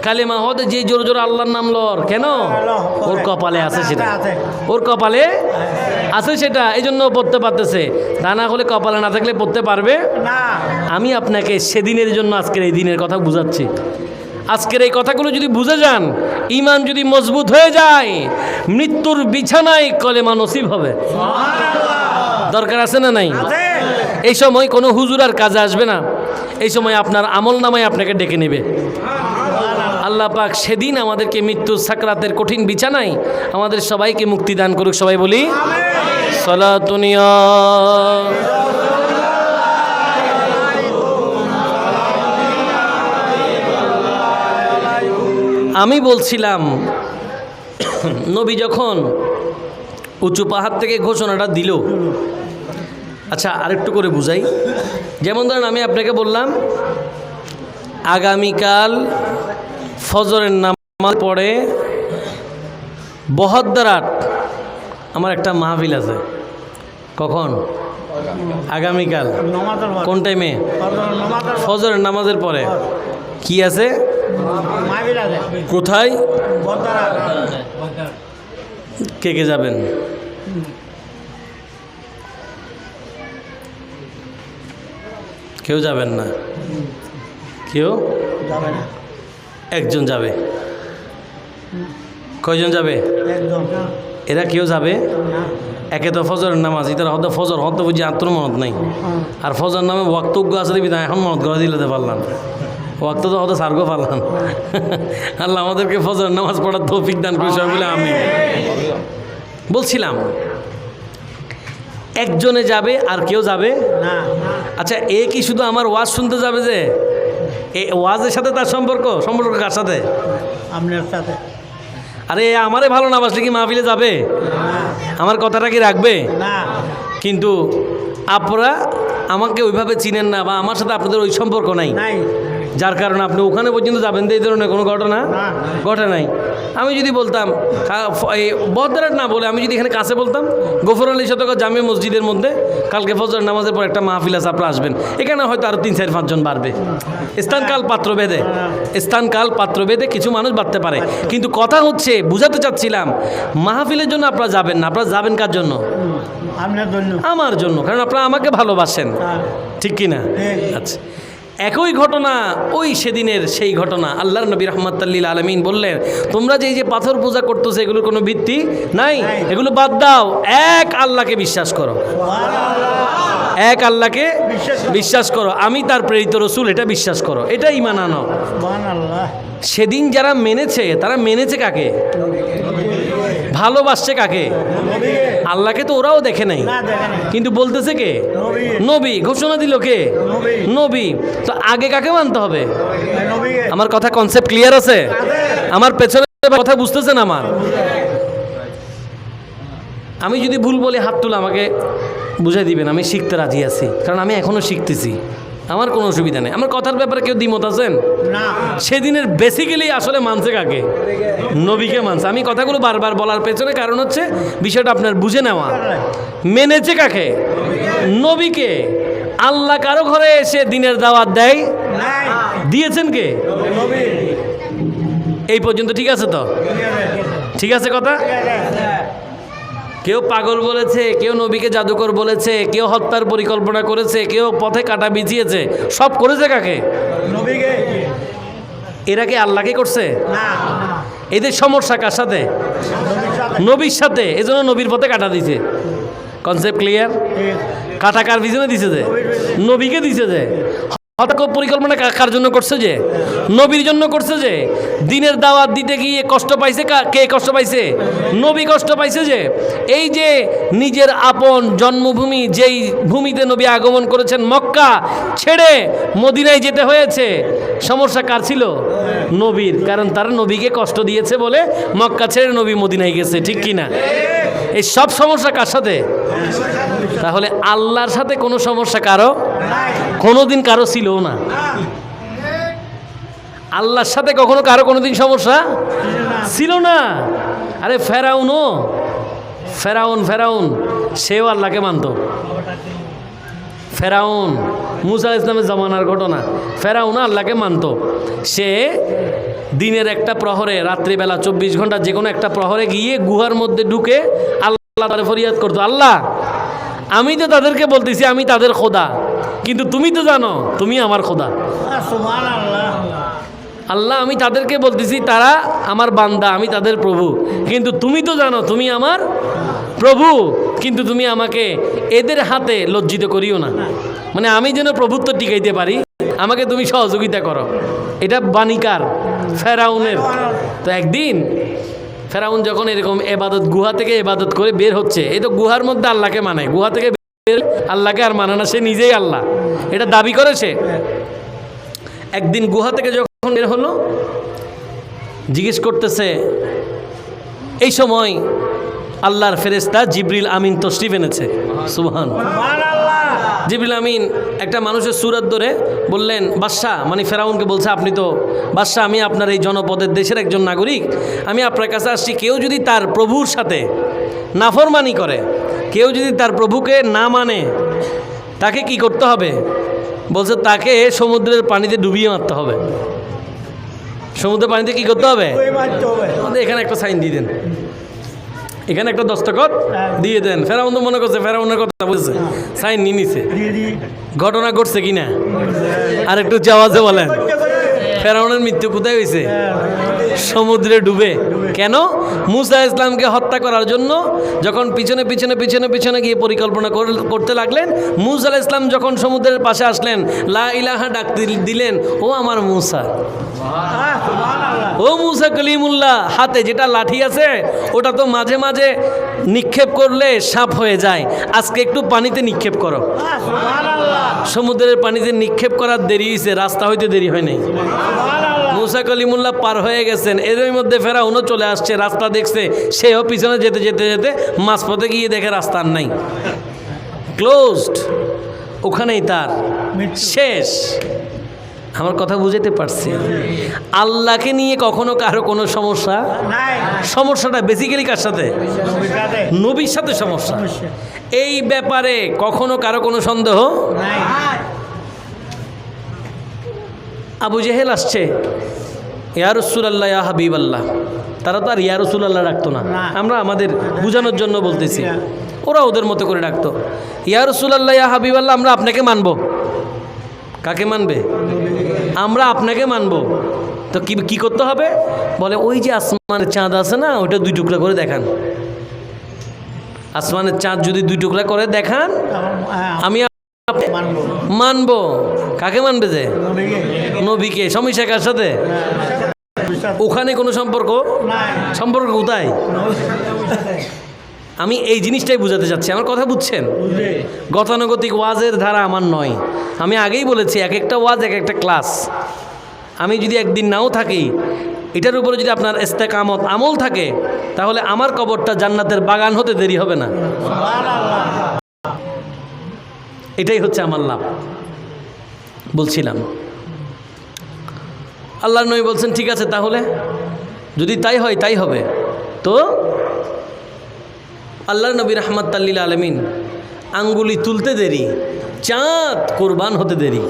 কালেমা, হতে যে জোর জোর আল্লাহর নাম লর কেন, ওর কপালে আছে সেটা, ওর কপালে আছে সেটা, এই জন্য পড়তে পারতেছে। তা না হলে কপালে না থাকলে পড়তে পারবে না। আমি আপনাকে সেদিনের জন্য আজকের এই দিনের কথা বুঝাচ্ছি। আজকের এই কথাগুলো যদি বুঝে যান, ঈমান যদি মজবুত হয়ে যায়, মৃত্যুর বিছানায় কলেমা নসিব হবে। দরকার আছে না নাই? এই সময় কোনো হুজুর আর কাজে আসবে না। এই সময় আপনার আমল নামায় আপনাকে ডেকে নেবে। আল্লাহ পাক সেদিন আমাদেরকে মৃত্যুর সাকরাতের কঠিন বিছানায় আমাদের সবাইকে মুক্তি দান করুক। সবাই বলি সালাতুনিয়া। আমি বলছিলাম, নবী যখন উঁচু পাহাড় থেকে ঘোষণাটা দিল, আচ্ছা আরেকটু করে বুঝাই। যেমন ধরেন আমি আপনাকে বললাম, আগামীকাল ফজরের নামাজ পড়ে বহদ্দারাট আমার একটা মাহফিল আছে। কখন? আগামীকাল। কোন টাইমে? ফজরের নামাজের পরে। কি আছে? কোথায়? কে কে যাবেন? কেউ যাবেন না? কেউ একজন যাবে। কয়জন যাবে? এরা কেউ যাবে? একে তো ফজরের নামাজ, ইতারা হয়তো ফজর হয়তো বুঝি আত্মমনত নাই। আর ফজর নামে বক্তব্য আছে দিবি না, এখন মনত করে দিলে পারলাম, ওয়াক্ত তো হয়তো সার্গো পারলাম। আল্লাহ আমাদেরকে ফজর নামাজ পড়ার তৌফিক দান করি সবাই বলে আমি। বলছিলাম একজনে যাবে আর কেউ যাবে না। আচ্ছা, এ কি শুধু আমার ওয়াজ শুনতে যাবে? যে এ ওয়াজের সাথে তার সম্পর্ক কার সাথে? আপনার সাথে। আরে আমারে ভালো না বাসলে কি মাহফিলে যাবে? আমার কথাটা কি রাখবে? না। কিন্তু আপনারা আমাকে ওইভাবে চিনেন না, বা আমার সাথে আপনাদের ওই সম্পর্ক নাই, যার কারণে আপনি ওখানে পর্যন্ত যাবেন। এই ধরনের কোনো ঘটনা ঘটে নাই। আমি যদি বলতাম বহদ্দারাট না বলে, আমি যদি এখানে কাছে বলতাম গফর আলী শতক জামে মসজিদের মধ্যে কালকে ফজর নামাজের পর একটা মাহফিল আছে, আপনারা আসবেন, এখানে হয়তো আরও 3-4-5 জন বাড়বে। স্থানকাল পাত্র বেঁধে কিছু মানুষ বাড়তে পারে। কিন্তু কথা হচ্ছে, বুঝাতে চাচ্ছিলাম, মাহফিলের জন্য আপনারা যাবেন না, আপনারা যাবেন কার জন্য? আমার জন্য। কারণ আপনারা আমাকে ভালোবাসেন, ঠিক কিনা? আচ্ছা, একই ঘটনা, ওই সেদিনের সেই ঘটনা। আল্লাহর নবী রাহমাতুল্লিল আলামিন বললেন, তোমরা যে এই যে পাথর পূজা করতেছো এগুলোর কোনো ভিত্তি নাই, এগুলো বাদ দাও, এক আল্লাহকে বিশ্বাস করো, এক আল্লাহকে বিশ্বাস করো, আমি তার প্রেরিত রসুল, এটা বিশ্বাস করো, এটা ঈমান আনো। সুবহানাল্লাহ। সেদিন যারা মেনেছে তারা মেনেছে কাকে? ভালোবাসছে কাকে? আল্লাহকে তো ওরাও দেখে নাই, না দেখেন কিন্তু বলতেছে কে? নবী। ঘোষণা দিল কে? নবী। তো আগে কাকে মানতে হবে? নবীকে আমার কথা কনসেপ্ট ক্লিয়ার আছে? আমার পেছনে কথা বুঝতেছেন আমার? আমি যদি ভুল বলি হাত তুলে আমাকে বুঝাই দিবেন, আমি শিখতে রাজি আছি, কারণ আমি এখনও শিখতেছি, আমার কোনো অসুবিধা নেই। আমার কথার ব্যাপারে কেউ দ্বিমত আছেন? না সেদিনের বেসিক্যালি আসলে মানছে কাকে? নবীকে মানছে। আমি কথাগুলো বারবার বলার পেছনে কারণ হচ্ছে বিষয়টা আপনার বুঝে নেওয়া। মেনেছে কাকে? নবীকে। আল্লাহ কারো ঘরে এসে দিনের দাওয়াত দেয়? নাই দিয়েছেন কে? নবী এই পর্যন্ত ঠিক আছে তো? ঠিক আছে কথা? কেউ পাগল বলেছে, কেউ নবীকে জাদুকর বলেছে, কেউ হত্যার পরিকল্পনা করেছে, কেউ পথে কাটা বিছিয়েছে, সব করেছে কাকে? নবীকে এরা কি আল্লাহকে করছে? না এদের সমস্যা কার সাথে? নবীর সাথে। এজন্য নবীর পথে কাটা দিছে। Concept clear? কাটা কার পিছনে দিছে? যে নবীকে দিছে। যে হত্যা পরিকল্পনা কার জন্য করছে? যে নবীর জন্য করছে। যে দিনের দাওয়াত দিতে গিয়ে কষ্ট পাইছে কে? কষ্ট পাইছে নবী, কষ্ট পাইছে। যে এই যে নিজের আপন জন্মভূমি, যেই ভূমিতে নবী আগমন করেছেন, মক্কা ছেড়ে মদিনায় যেতে হয়েছে, সমস্যা কার ছিল? নবীর। কারণ তারা নবীকে কষ্ট দিয়েছে বলে মক্কা ছেড়ে নবী মদিনায় গেছে, ঠিক কি না? এই সব সমস্যা কার সাথে? তাহলে আল্লাহর সাথে কোনো সমস্যা কারো কোনোদিন কারো ছিল না। আল্লাহর সাথে কখনো কারো কোনোদিন সমস্যা ছিল না। আরে ফেরাউন সেও আল্লাহকে মানত। ফেরাউন মুসা ইসলামের জমানার ঘটনা। ফেরাউন আল্লাহকে মানত। সে দিনের একটা প্রহরে, রাত্রিবেলা 24 ঘন্টা যে কোনো একটা প্রহরে গিয়ে গুহার মধ্যে ঢুকে আল্লাহ তারে ফরিয়াদ করতো, আল্লাহ আমি তো তাদেরকে বলতেছি আমি তাদের খোদা, কিন্তু তুমি তো জানো তুমি আমার খোদা। সুবহানাল্লাহ। আল্লাহ আমি তাদেরকে বলতেছি তারা আমার বান্দা, আমি তাদের প্রভু, কিন্তু তুমি তো জানো তুমি আমার প্রভু, কিন্তু তুমি আমাকে এদের হাতে লজ্জিত করিও না। মানে আমি যেন প্রভুত্ব টিকাইতে পারি, আমাকে তুমি সহযোগিতা করো। এটা বাণীকার ফেরাউনের। তো একদিন ফেরাউন যখন এরকম গুহা থেকে এবাদত করে বের হচ্ছে, এই তো গুহার মধ্যে আল্লাহকে মানে, গুহা থেকে বের আল্লাহকে আর মানে না, সে নিজেই আল্লাহ, এটা দাবি করেছে। একদিন গুহা থেকে যখন বের হলো, জিজ্ঞেস করতেছে, এই সময় আল্লাহর ফেরেশতা জিবরিল আমিন তশরিফ এনেছে। সুবহান। জিবরিল আমিন একটা মানুষের সুরত ধরে বললেন, বাদশাহ, মানে ফেরাউনকে বলছে, আপনি তো বাদশাহ, আমি আপনার এই জনপদের দেশের একজন নাগরিক, আমি আপনার কাছে আসছি, কেউ যদি তার প্রভুর সাথে নাফরমানি করে, কেউ যদি তার প্রভুকে না মানে, তাকে কি করতে হবে? বলছে তাকে সমুদ্রের পানিতে ডুবিয়ে মারতে হবে। সমুদ্রের পানিতে কি করতে হবে? আমাদের এখানে একটা সাইন দিয়ে দেন, এখানে একটা দস্তখত দিয়ে দেন। ফেরাউন তো মনে করছে ফেরাউনের কথা বলছে, সাইন নিয়ে নিছে। ঘটনা ঘটছে কিনা আর একটু আওয়াজে বলেন। ফেরাউনের মৃত্যু কোথায় হয়েছে? সমুদ্রে ডুবে। কেন? মুসা ইসলামকে হত্যা করার জন্য যখন পিছনে পিছনে পিছনে পিছনে গিয়ে পরিকল্পনা করতে লাগলেন, মুসা আলাইহিস সালাম যখন সমুদ্রের পাশে আসলেন, লা ইলাহা ডাক দিলেন, ও আমার মুসা, ও মুসা কলিমুল্লাহ, হাতে যেটা লাঠি আছে ওটা তো মাঝে মাঝে নিক্ষেপ করলে সাপ হয়ে যায়, আজকে একটু পানিতে নিক্ষেপ করো। সমুদ্রের পানিতে নিক্ষেপ করার দেরি হয়েছে, রাস্তা হইতে দেরি হয় নাই। মুসা কলিমুল্লাহ পার হয়ে গেছেন, এর মধ্যে ফেরাউনও চলে আসছে, রাস্তা দেখছে, সেও পিছনে যেতে যেতে যেতে মাঝপথে গিয়ে দেখে রাস্তা আর নাই, ক্লোজড, ওখানেই তার শেষ। আমার কথা বুঝাতে পারছি? আল্লাহকে নিয়ে কখনো কারো কোনো সমস্যা, সমস্যাটা বেসিক্যালি কার সাথে? নবীর সাথে সমস্যা। এই ব্যাপারে কখনো কারো কোনো সন্দেহ? আবু জেহেল আসছে, ইয়া রাসূলুল্লাহ, ইয়া হাবিবাল্লাহ, তারা তো আর ইয়া রাসূলুল্লাহ ডাকতো না, আমরা আমাদের বোঝানোর জন্য বলতেছি, ওরা ওদের মতো করে ডাকতো। ইয়া রাসূলুল্লাহ, ইয়া হাবিবাল্লাহ, আমরা আপনাকে মানব, কাকে মানবে? আমরা আপনাকে মানব। তো কি কি করতে হবে? বলে ওই যে আসমানের চাঁদ আছে না, ওইটা 2 টুকরা করে দেখান। আসমানের চাঁদ যদি 2 টুকরা করে দেখান, আমি মানবো। মানবো। কাকে মানবে যে? নবীকে। নবীকে। সমস্যা কার সাথে? ওখানে কোনো সম্পর্ক? সম্পর্ক কোথায়? আমি এই জিনিসটাই বুঝাতে চাচ্ছি, আমার কথা বুঝছেন? গতানুগতিক ওয়াজের ধারা আমার নয়। আমি আগেই বলেছি, এক একটা ওয়াজ এক একটা ক্লাস। আমি যদি একদিন নাও থাকি, এটার উপরে যদি আপনার ইস্তেকামত আমল থাকে, তাহলে আমার কবরটা জান্নাতের বাগান হতে দেরি হবে না। এটাই হচ্ছে আমার লাভ। বলছিলাম আল্লাহর নবী বলছেন, ঠিক আছে তাহলে যদি তাই হয় তাই হবে। তো আল্লাহর নবী রাহমাতুল লিল আলামিন আঙ্গুলি তুলতে দেরি, চাঁদ কোরবান হতে দেরি।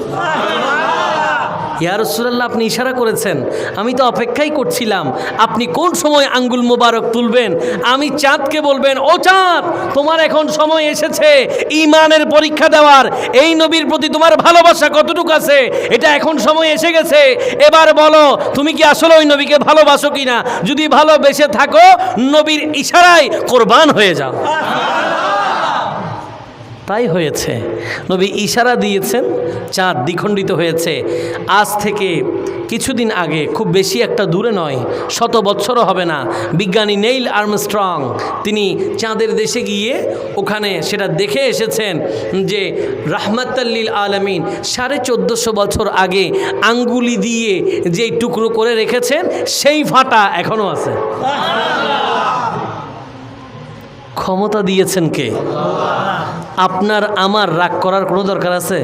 ইয়া রাসূলুল্লাহ, আপনি ইশারা করেছেন, আমি তো অপেক্ষাই করছিলাম আপনি কোন সময় আঙ্গুল মোবারক তুলবেন। আমি চাঁদকে বলবেন, ও চাঁদ, তোমার এখন সময় এসেছে ঈমানের পরীক্ষা দেওয়ার। এই নবীর প্রতি তোমার ভালোবাসা কতটুকু আছে, এটা এখন সময় এসে গেছে। এবার বলো, তুমি কি আসলে ওই নবীকে ভালোবাসো কিনা? যদি ভালোবেসে থাকো, নবীর ইশারায় কোরবান হয়ে যাও। তাই হয়েছে। নবী ইশারা দিয়েছেন, চাঁদ দ্বিখণ্ডিত হয়েছে। আজ থেকে কিছুদিন আগে, খুব বেশি একটা দূরে নয়, 100 বছরও হবে না, বিজ্ঞানী নেইল আর্মস্ট্রং তিনি চাঁদের দেশে গিয়ে ওখানে সেটা দেখে এসেছেন যে রাহমাতুল লিল আলামিন 1450 বছর আগে আঙ্গুলি দিয়ে যেই টুকরো করে রেখেছেন, সেই ফাটা এখনও আছে। ক্ষমতা দিয়েছেন কে? আপনার আমার রাগ করার কোনো দরকার আছে?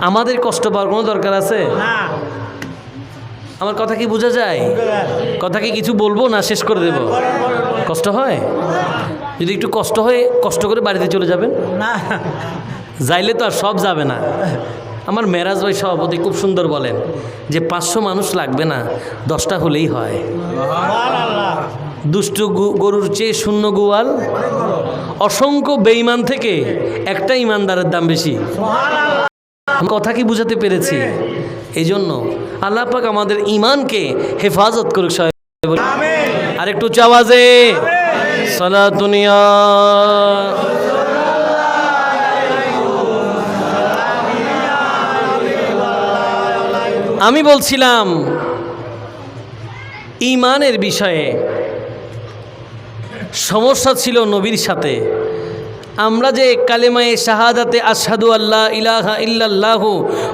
আমাদের কষ্ট পাওয়ার কোনো দরকার আছে? আমার কথা কি বোঝা যায়? কথা কি কিছু বলবো না শেষ করে দেব? কষ্ট হয়? যদি একটু কষ্ট হয়, কষ্ট করে বাড়িতে চলে যাবেন। যাইলে তো আর সব যাবে না। আমার মেরাজ ভাই সভাপতি খুব সুন্দর বলেন যে 500 মানুষ লাগবে না, 10টা হলেই হয়। দুষ্টু গরুর চেয়ে শূন্য গোয়াল, অসংখ্য বেঈমান থেকে একটা ইমানদারের দাম বেশি। কথা কি বুঝাতে পেরেছি? এই জন্য আল্লাহ পাক আমাদের ঈমানকে হেফাজত করুক। আর একটু আওয়াজে সালাতুনিয়া। আমি বলছিলাম ঈমানের বিষয়ে সমস্যা ছিল নবীর সাথে। আমরা যে কালেমায়ে শাহাদাতে আশহাদু আল্লা ইলাহা ইল্লাল্লাহু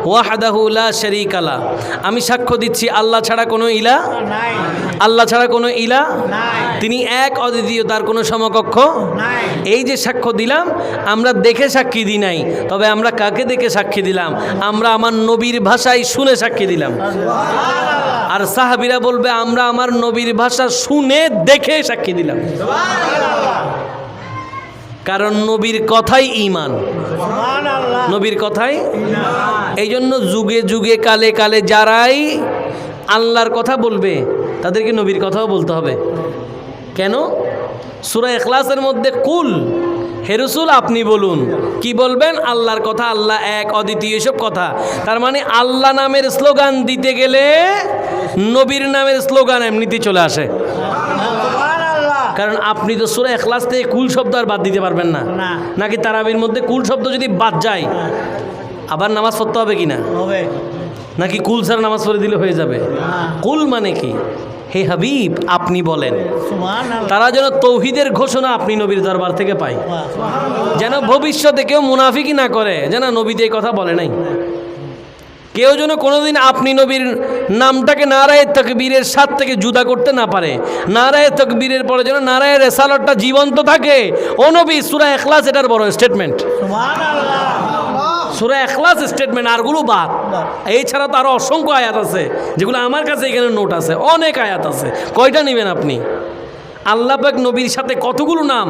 ওয়াহদাহু লা শারীকা লা, আমি সাক্ষ্য দিচ্ছি আল্লাহ ছাড়া কোনো ইলাহ নাই, আল্লাহ ছাড়া কোনো ইলাহ নাই, তিনি এক অদ্বিতীয়, তার কোনো সমকক্ষ নাই। এই যে সাক্ষ্য দিলাম, আমরা দেখে সাক্ষী দিই নাই, তবে আমরা কাকে দেখে সাক্ষী দিলাম? আমরা আমার নবীর ভাষায় শুনে সাক্ষী দিলাম। আর সাহাবীরা বলবে, আমরা আমার নবীর ভাষা শুনে দেখে সাক্ষী দিলাম। কারণ নবীর কথাই ঈমান, নবীর কথাই। এই জন্য যুগে যুগে কালে কালে যারাই আল্লাহর কথা বলবে, তাদেরকে নবীর কথাও বলতে হবে। কেন? সূরা ইখলাসের মধ্যে কুল, হে রাসূল আপনি বলুন। কি বলবেন? আল্লাহর কথা, আল্লাহ এক অদ্বিতীয়, এসব কথা। তার মানে আল্লাহ নামের স্লোগান দিতে গেলে নবীর নামের স্লোগান এমনিতেই চলে আসে। কারণ আপনি তো সূরা ইখলাস থেকে কুল শব্দ আর বাদ দিতে পারবেন না। নাকি তারাবির মধ্যে কুল শব্দ যদি বাদ যায়, আবার নামাজ পড়তে হবে কিনা? নাকি কুল ছাড়া নামাজ পড়ে দিলে হয়ে যাবে? কুল মানে কি? হে হাবিব আপনি বলেন। তারা যেন তৌহিদের ঘোষণা আপনি নবীর দরবার থেকে পায়, যেন ভবিষ্যতে কেউ মুনাফিকি না করে, যেন নবীতে এই কথা বলে নাই। কেউ যেন কোনোদিন আপনি নবীর নামটাকে নারায়ে তাকবীরের সাথ থেকে জুদা করতে না পারে। নারায়ে তাকবীরের পরে যেন নারায়ে রিসালাতটা জীবন্ত থাকে। ও নবী, সূরা ইখলাস এটার বড় স্টেটমেন্ট। সূরা ইখলাস স্টেটমেন্ট, আরগুলো বাদ। এই ছাড়া তো আরও অসংখ্য আয়াত আছে, যেগুলো আমার কাছে এখানে নোট আছে, অনেক আয়াত আছে। কয়টা নেবেন আপনি? আল্লাহ পাক নবীর সাথে কতগুলো নাম।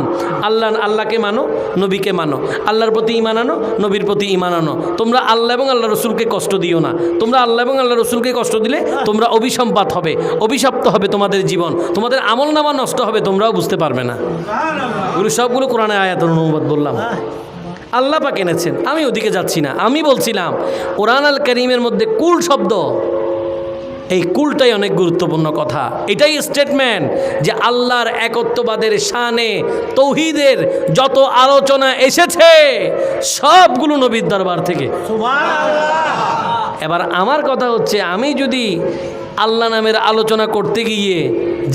আল্লাহকে মানো, নবীকে মানো, আল্লাহর প্রতি ঈমান আনো, নবীর প্রতি ঈমান আনো। তোমরা আল্লাহ এবং আল্লাহ রসুলকে কষ্ট দিও না। তোমরা আল্লাহ এবং আল্লাহ রসুলকে কষ্ট দিলে তোমরা অভিসম্পাত হবে, অভিশপ্ত হবে তোমাদের জীবন, তোমাদের আমল নামা নষ্ট হবে, তোমরাও বুঝতে পারবে না। এগুলো সবগুলো কোরআনে আয়াতের অনুবাদ বললাম। আল্লাহ পাক এনেছেন, আমি ওদিকে যাচ্ছি না। আমি বলছিলাম কোরআন আল কারীমের মধ্যে কুল শব্দ, এই কুলটাই অনেক গুরুত্বপূর্ণ কথা। এটাই স্টেটমেন্ট যে আল্লাহর একত্ববাদের শানে তৌহিদের যত আলোচনা এসেছে সবগুলো নবীর দরবার থেকে। সুবহানাল্লাহ। এবার আমার কথা হচ্ছে, আমি যদি আল্লাহ নামের আলোচনা করতে গিয়ে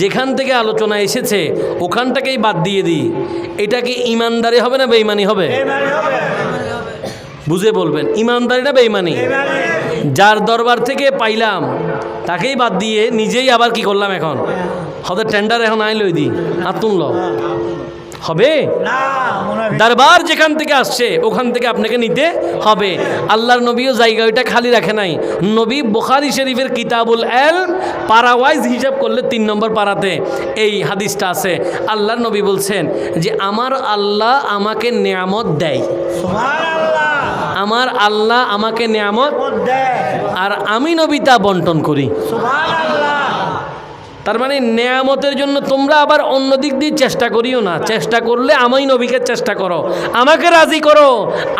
যেখান থেকে আলোচনা এসেছে ওখানটাকেই বাদ দিয়ে দিই, এটা কি ইমানদারি হবে না বেঈমানি হবে? বেঈমানি হবে। বুঝে বলবেন, ইমানদারি না বেঈমানি? বেঈমানি। যার দরবার থেকে পাইলাম তাকেই বাদ দিয়ে নিজেই আবার কি করলাম? এখন হয়তো টেন্ডার এখন আই লই দি আর তুলল হবে না, মুনাফিক। দরবার যেখান থেকে আসছে ওখান থেকে আপনাকে নিতে হবে। আল্লাহর নবীও জায়গা ওইটা খালি রাখে নাই। নবী বুখারী শরীফের কিতাবুল ইলম পারাওয়াইজ হিসাব করলে 3 নম্বর পারাতে এই হাদিসটা আছে। আল্লাহর নবী বলছেন যে আমার আল্লাহ আমাকে নিয়ামত দেয়, সুবহানাল্লাহ। আমার আল্লাহ আমাকে নিয়ামত, ও দেয়। আর আমি নবী তা বন্টন করি। সুবহানাল্লাহ। তার মানে নেয়ামতের জন্য তোমরা আবার অন্য দিক দিয়ে চেষ্টা করিও না। চেষ্টা করলে আমি নবীকে চেষ্টা করো, আমাকে রাজি করো,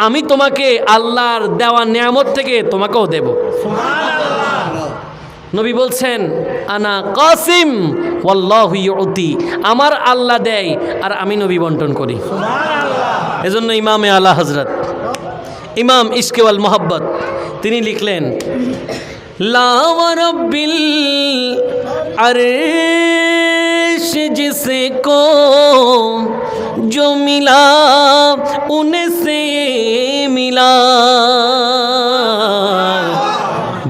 আমি তোমাকে আল্লাহর দেওয়া নেয়ামত থেকে তোমাকেও দেব। সুবহানাল্লাহ। নবী বলছেন আনা কাসিম ওয়াল্লাহু ইউতি, আমার আল্লাহ দেয় আর আমি নবী বন্টন করি। সুবহানাল্লাহ। এজন্য ইমামে আলা হযরত ইমাম ইশকে ওয়াল মোহাব্বত তিনি লিখলেন লা ওয়া রাব্বিল अर्श जिसको जो मिला उनसे मिला,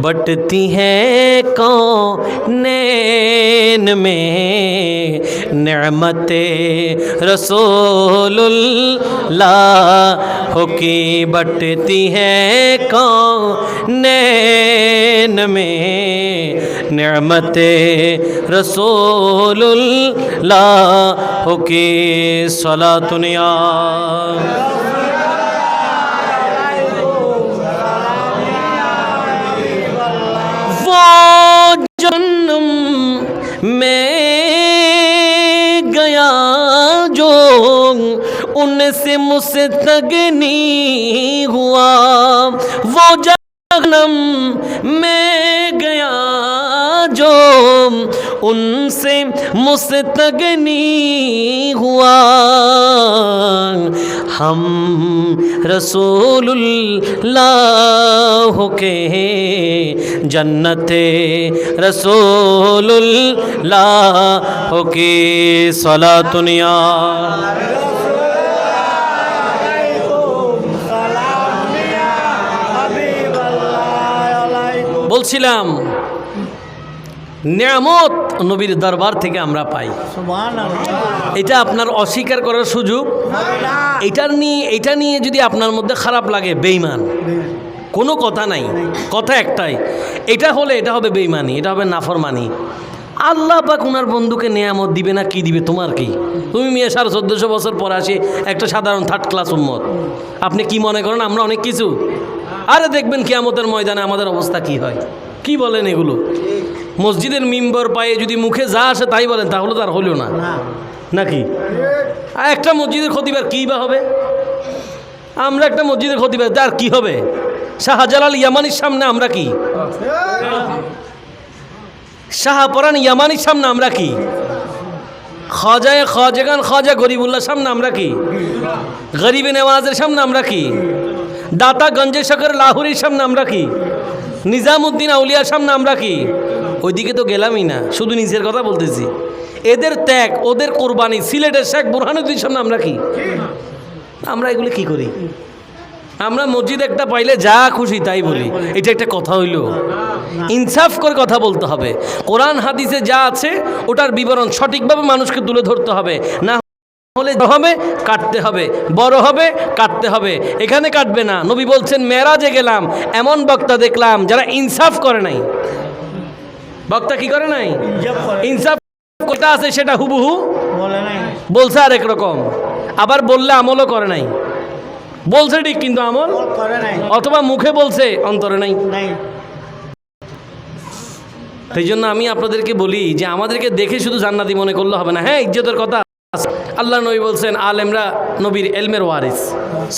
बटती है कौनैन में नेमते रसूलुल्लाह की, बटती है कौनैन में नेमते रसूलुल्लाह की। सलातुनिया वो जन्म में गया जो उनसे मुस्तगनी हुआ, वो जन्म में गया जो उनसे मुस्तगनी हुआ, हम रसूलुल्लाह के जन्नते रसूलुल्लाह की। सलातुनिया বলছিলাম নিয়ামত নবীর দরবার থেকে আমরা পাই। সুবহানাল্লাহ। এটা আপনার অস্বীকার করার সুযোগ। এটা নিয়ে যদি আপনার মধ্যে খারাপ লাগে, বেঈমান, কোনো কথা নাই, কথা একটাই, এটা হলে এটা হবে বেঈমানি, এটা হবে নাফরমানি। আল্লাহ পাক ওনার বন্ধুকে নিয়ামত দিবে না কি দিবে? তোমার কি? তুমি মিয়া 1450 বছর পর আসি একটা সাধারণ 3rd ক্লাস উম্মত, আপনি কি মনে করেন আমরা অনেক কিছু? আরে দেখবেন কিয়ামতের ময়দানে আমাদের অবস্থা কি হয়। কি বলেন এগুলো? মসজিদের মিম্বর পায়ে যদি মুখে যা আসে তাই বলেন, তাহলে তার হলো না নাকি? আর একটা মসজিদের খতিবার কী বা হবে? আমরা একটা মসজিদের খতিবার তার কি হবে? শাহজালাল ইয়ামানির সামনে আমরা কি? শাহপরান ইয়ামানির সামনে আমরা কি? খাজাগান খাজা গরিবুল্লাহর সামনে আমরা কি? গরিবে নেওয়াজের সামনে আমরা কি? দাতা গঞ্জে শকর লাহোরের সামনে আমরা কি? নিজামুদ্দিন আউলিয়ার সামনে আমরা কি? ওইদিকে তো গেলামই না, শুধু নিজের কথা বলতেছি। এদের ত্যাগ, ওদের কোরবানি, সিলেটের শেখ বুরহানুদ্দিন সামনে আমরা কি? আমরা এগুলো কি করি? আমরা মসজিদ একটা পাইলে যা খুশি তাই বলি, এটা একটা কথা হইল? ইনসাফ করে কথা বলতে হবে। কোরআন হাদিসে যা আছে ওটার বিবরণ সঠিকভাবে মানুষকে তুলে ধরতে হবে, না হলে হবে কাটতে হবে, বড় হবে কাটতে হবে, এখানে কাটবে না। নবী বলছেন মেরাজে গেলাম, এমন বক্তা দেখলাম যারা ইনসাফ করে নাই। বক্তা কি করে নাই? ইনসাফ কোটা আছে সেটা হুবহু বলে নাই, বলছে আরেক রকম, আবার বললে আমলও করে নাই। বলছে ঠিক কিন্তু আমল করে নাই, অথবা মুখে বলছে অন্তরে নাই। নাই। সেই জন্য আমি আপনাদেরকে বলি যে আমাদেরকে দেখে শুধু জান্নাতি মনে করলে হবে না। হ্যাঁ, ইজ্জতের কথা আল্লাহ নবী বলছেন আলেমরা নবীর এলমের ওয়ারিস।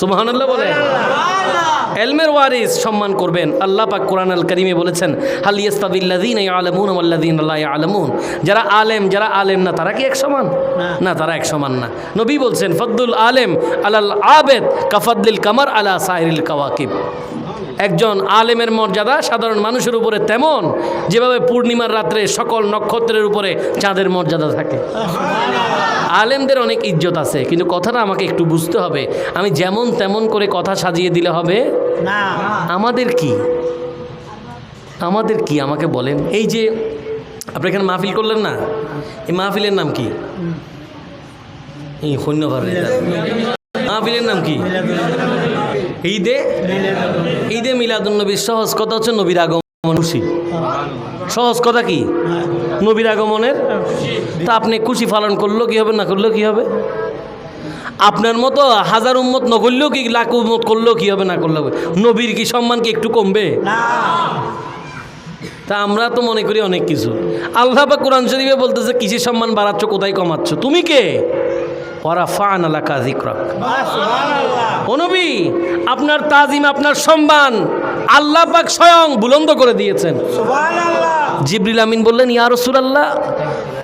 সুবহানাল্লাহ বলে এলমের ওয়ারিস সম্মান করবেন। আল্লাহ পাক কোরআন আল কারীমে বলেছেন হাল ইয়াস্তাবিল্লাযীনা ইয়ালামুনা ওয়াল্লাযীনা লা ইয়ালামুন, যারা আলেম না তারা কি এক সমান? না, তারা এক সমান না। নবী বলছেন ফদ্দুল আলেম আলাল আবেদ কাফাদ্দিল কামার আলা সাইরিল কাওয়াকিব। একজন আলেমের মর্যাদা সাধারণ মানুষের উপরে তেমন যেভাবে পূর্ণিমার রাত্রে সকল নক্ষত্রের উপরে চাঁদের মর্যাদা থাকে। আলেমদের অনেক ইজ্জত আছে, কিন্তু কথাটা আমাকে একটু বুঝতে হবে। আমি যেমন তেমন করে কথা সাজিয়ে দিলে হবে না। আমাদের কি আমাকে বলেন। এই যে আপনি এখানে মাহফিল করলেন না, এই মাহফিলের নাম কি? এই শূন্যঘর মাহফিলের নাম কি? ঈদে মিলাদুন্নবী। সহজ কথা হচ্ছে নবীর আগমন খুশি। সহজ কথা কি? নবীর আগমনের। তা আপনি খুশি পালন করলেও কি হবে, না করলেও কি হবে? আপনার মতো হাজার উম্মত ন করলেও কি, লাখ উম্মত করলেও কি হবে, না করলেও হবে? নবীর কি সম্মান কি একটু কমবে? তা আমরা তো মনে করি অনেক কিছু। আল্লাহ পাক কোরআন শরীফে বলতেছে কিসের সম্মান বাড়াচ্ছ, কোথায় কমাচ্ছ? তুমি কে? ওয়ারাফা'না লাকা যিকরাক। ও নবী, আপনার তাজিম, আপনার সম্মান আল্লাহ পাক স্বয়ং বুলন্দ করে দিয়েছেন। জিবরিল আমিন বললেন ইয়া রাসূলুল্লাহ,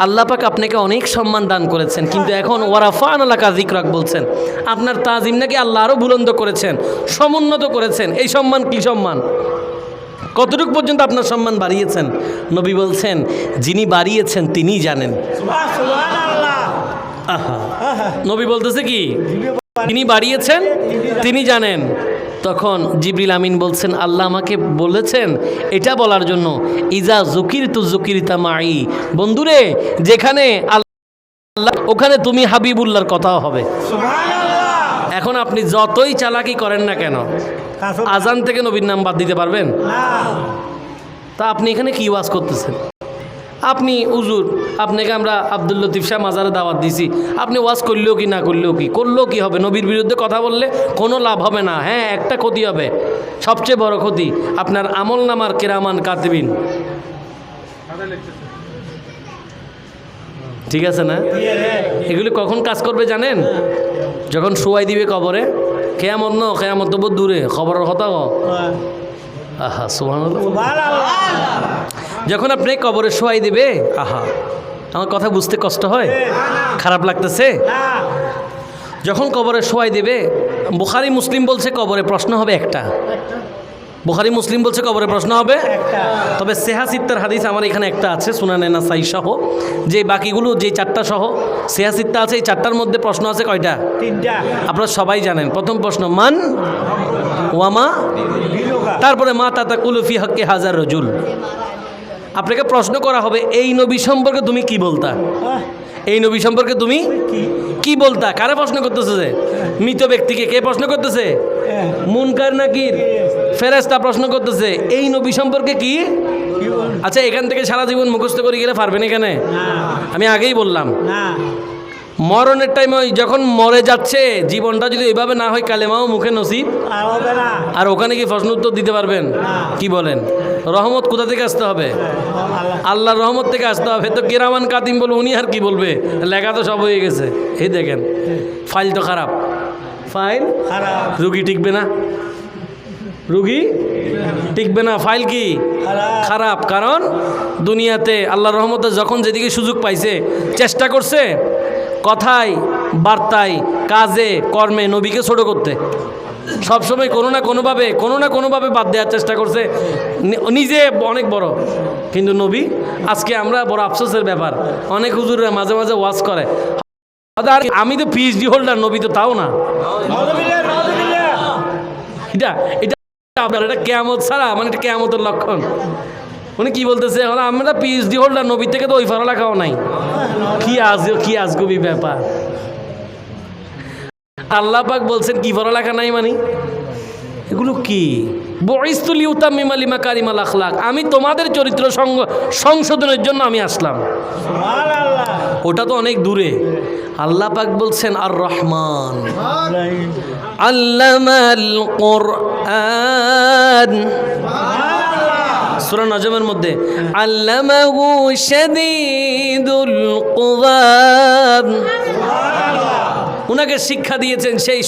আল্লাহ পাক আপনাকে অনেক সম্মান দান করেছেন, কিন্তু এখন ওয়ারাফা'না লাকা যিকরাক বলছেন। আপনার তাজিম নাকি আল্লাহ আরও বুলন্দ করেছেন, সমুন্নত করেছেন। এই সম্মান কি সম্মান? কতটুকু পর্যন্ত আপনার সম্মান বাড়িয়েছেন? নবী বলছেন যিনি বাড়িয়েছেন তিনিই জানেন। নবী বলতেছে কি? তিনি বাড়িয়েছেন, তিনি জানেন। তখন জিবরিল আমিন বলছেন আল্লাহ আমাকে বলেছেন এটা বলার জন্য ইজা যুকিরতু যুকিরতা মাই, বন্ধুরে যেখানে আল্লাহ ওখানে তুমি হাবিবুল্লাহর কথাও হবে। এখন আপনি যতই চালাকি করেন না কেন, আজান থেকে নবীর নাম বাদ দিতে পারবেন? তা আপনি এখানে কি ওয়াজ করতেছেন? আপনি হুজুর, আপনাকে আমরা আব্দুল লতিফ শাহ মাজারে দাওয়াত দিছি, আপনি ওয়াজ করলেও কি, না করলেও কি, করলেও কি হবে? নবীর বিরুদ্ধে কথা বললে কোনো লাভ হবে না। হ্যাঁ, একটা ক্ষতি হবে, সবচেয়ে বড় ক্ষতি, আপনার আমল নামার কিরামান কাতিবিন, ঠিক আছে না? এগুলি কখন কাজ করবে জানেন? যখন শোয়াই দিবে কবরে। কেয়ামত ন, কেয়ামত তো বহুত দূরে, খবরের কথা। আহা সুবহানাল্লাহ। যখন আপনি কবরে শোয়াই দিবে, আহা আমার কথা বুঝতে কষ্ট হয়, খারাপ লাগতেছে। যখন কবরে শোয়াই দেবে, বুখারী মুসলিম বলছে কবরে প্রশ্ন হবে একটা। বুখারী মুসলিম বলছে কবরে প্রশ্ন হবে, তবে সেহাসিত্তার হাদিস আমার এখানে একটা আছে সুনানে নাসাই সহ, যে বাকিগুলো যে চারটা সহ সেহাসিত্তা আছে, এই চারটার মধ্যে প্রশ্ন আছে কয়টা? 3টা। আপনারা সবাই জানেন। প্রথম প্রশ্ন মান ওয়ামা, তারপরে মা তাতাকুলু ফি হাক্কি হাজার রজুল। আপনাকে প্রশ্ন করা হবে এই নবী সম্পর্কে তুমি কি বলতা, এই নবী সম্পর্কে তুমি কি বলতা। কারে প্রশ্ন করতেছে? যে মৃত ব্যক্তিকে। কে প্রশ্ন করতেছে? মুনকার নাকির, ফেরেশতা প্রশ্ন করতেছে এই নবী সম্পর্কে কি। আচ্ছা, এখান থেকে সারা জীবন মুখস্থ করে গেলে পারবেন এখানে? আমি আগেই বললাম মরণের টাইমে যখন মরে যাচ্ছে জীবনটা যদি এইভাবে না হয়, কালেমাও মুখে নসিব আর ওখানে কি প্রশ্ন উত্তর দিতে পারবেন? কি বলেন? রহমত কোথা থেকে আসতে হবে? আল্লাহর রহমত থেকে আসতে হবে। তো কিরামান কাতিম বলবো, উনি আর কি বলবে? লেখা তো সব হয়ে গেছে। এই দেখেন ফাইল তো খারাপ, ফাইল রুগী টিকবে না, রুগী টিকবে না, ফাইল কি খারাপ। কারণ দুনিয়াতে আল্লাহর রহমতে যখন যেদিকে সুযোগ পাইছে চেষ্টা করছে কথায়, বার্তায়, কাজে, কর্মে নবীকে ছোট করতে। সবসময় কোনো না কোনোভাবে বাদ দেওয়ার চেষ্টা করছে, নিজে অনেক বড় কিন্তু নবী। আজকে আমরা বড় আফসোসের ব্যাপার, অনেক হুজুররা মাঝে মাঝে ওয়াজ করে আমি তো পিএইচডি হোল্ডার, নবী তো তাও না। এটা কেয়ামত ছাড়া, মানে এটা কেয়ামতের লক্ষণ। উনি কি বলতেছে? আমরা পিএইচডি হোল্ডার, নবী থেকে তো ওই পড়ালেখাও নাই। কি আজগবি ব্যাপার। আল্লাহ পাক বলছেন কি পড়ালেখা নাই মানে এগুলো কি? বুইসতু লিউতাম্মিমা লিমাকারিমাল আখলাক, আমি তোমাদের চরিত্র সংশোধনের জন্য আমি আসলাম। ওটা তো অনেক দূরে। আল্লাহ পাক বলছেন আর রহমান আল্লামাল কুরআন, সূরা নজমের মধ্যে আল্লামাহু শাদীদুল কুওয়া, উনাকে শিক্ষা দিয়েছেন সেই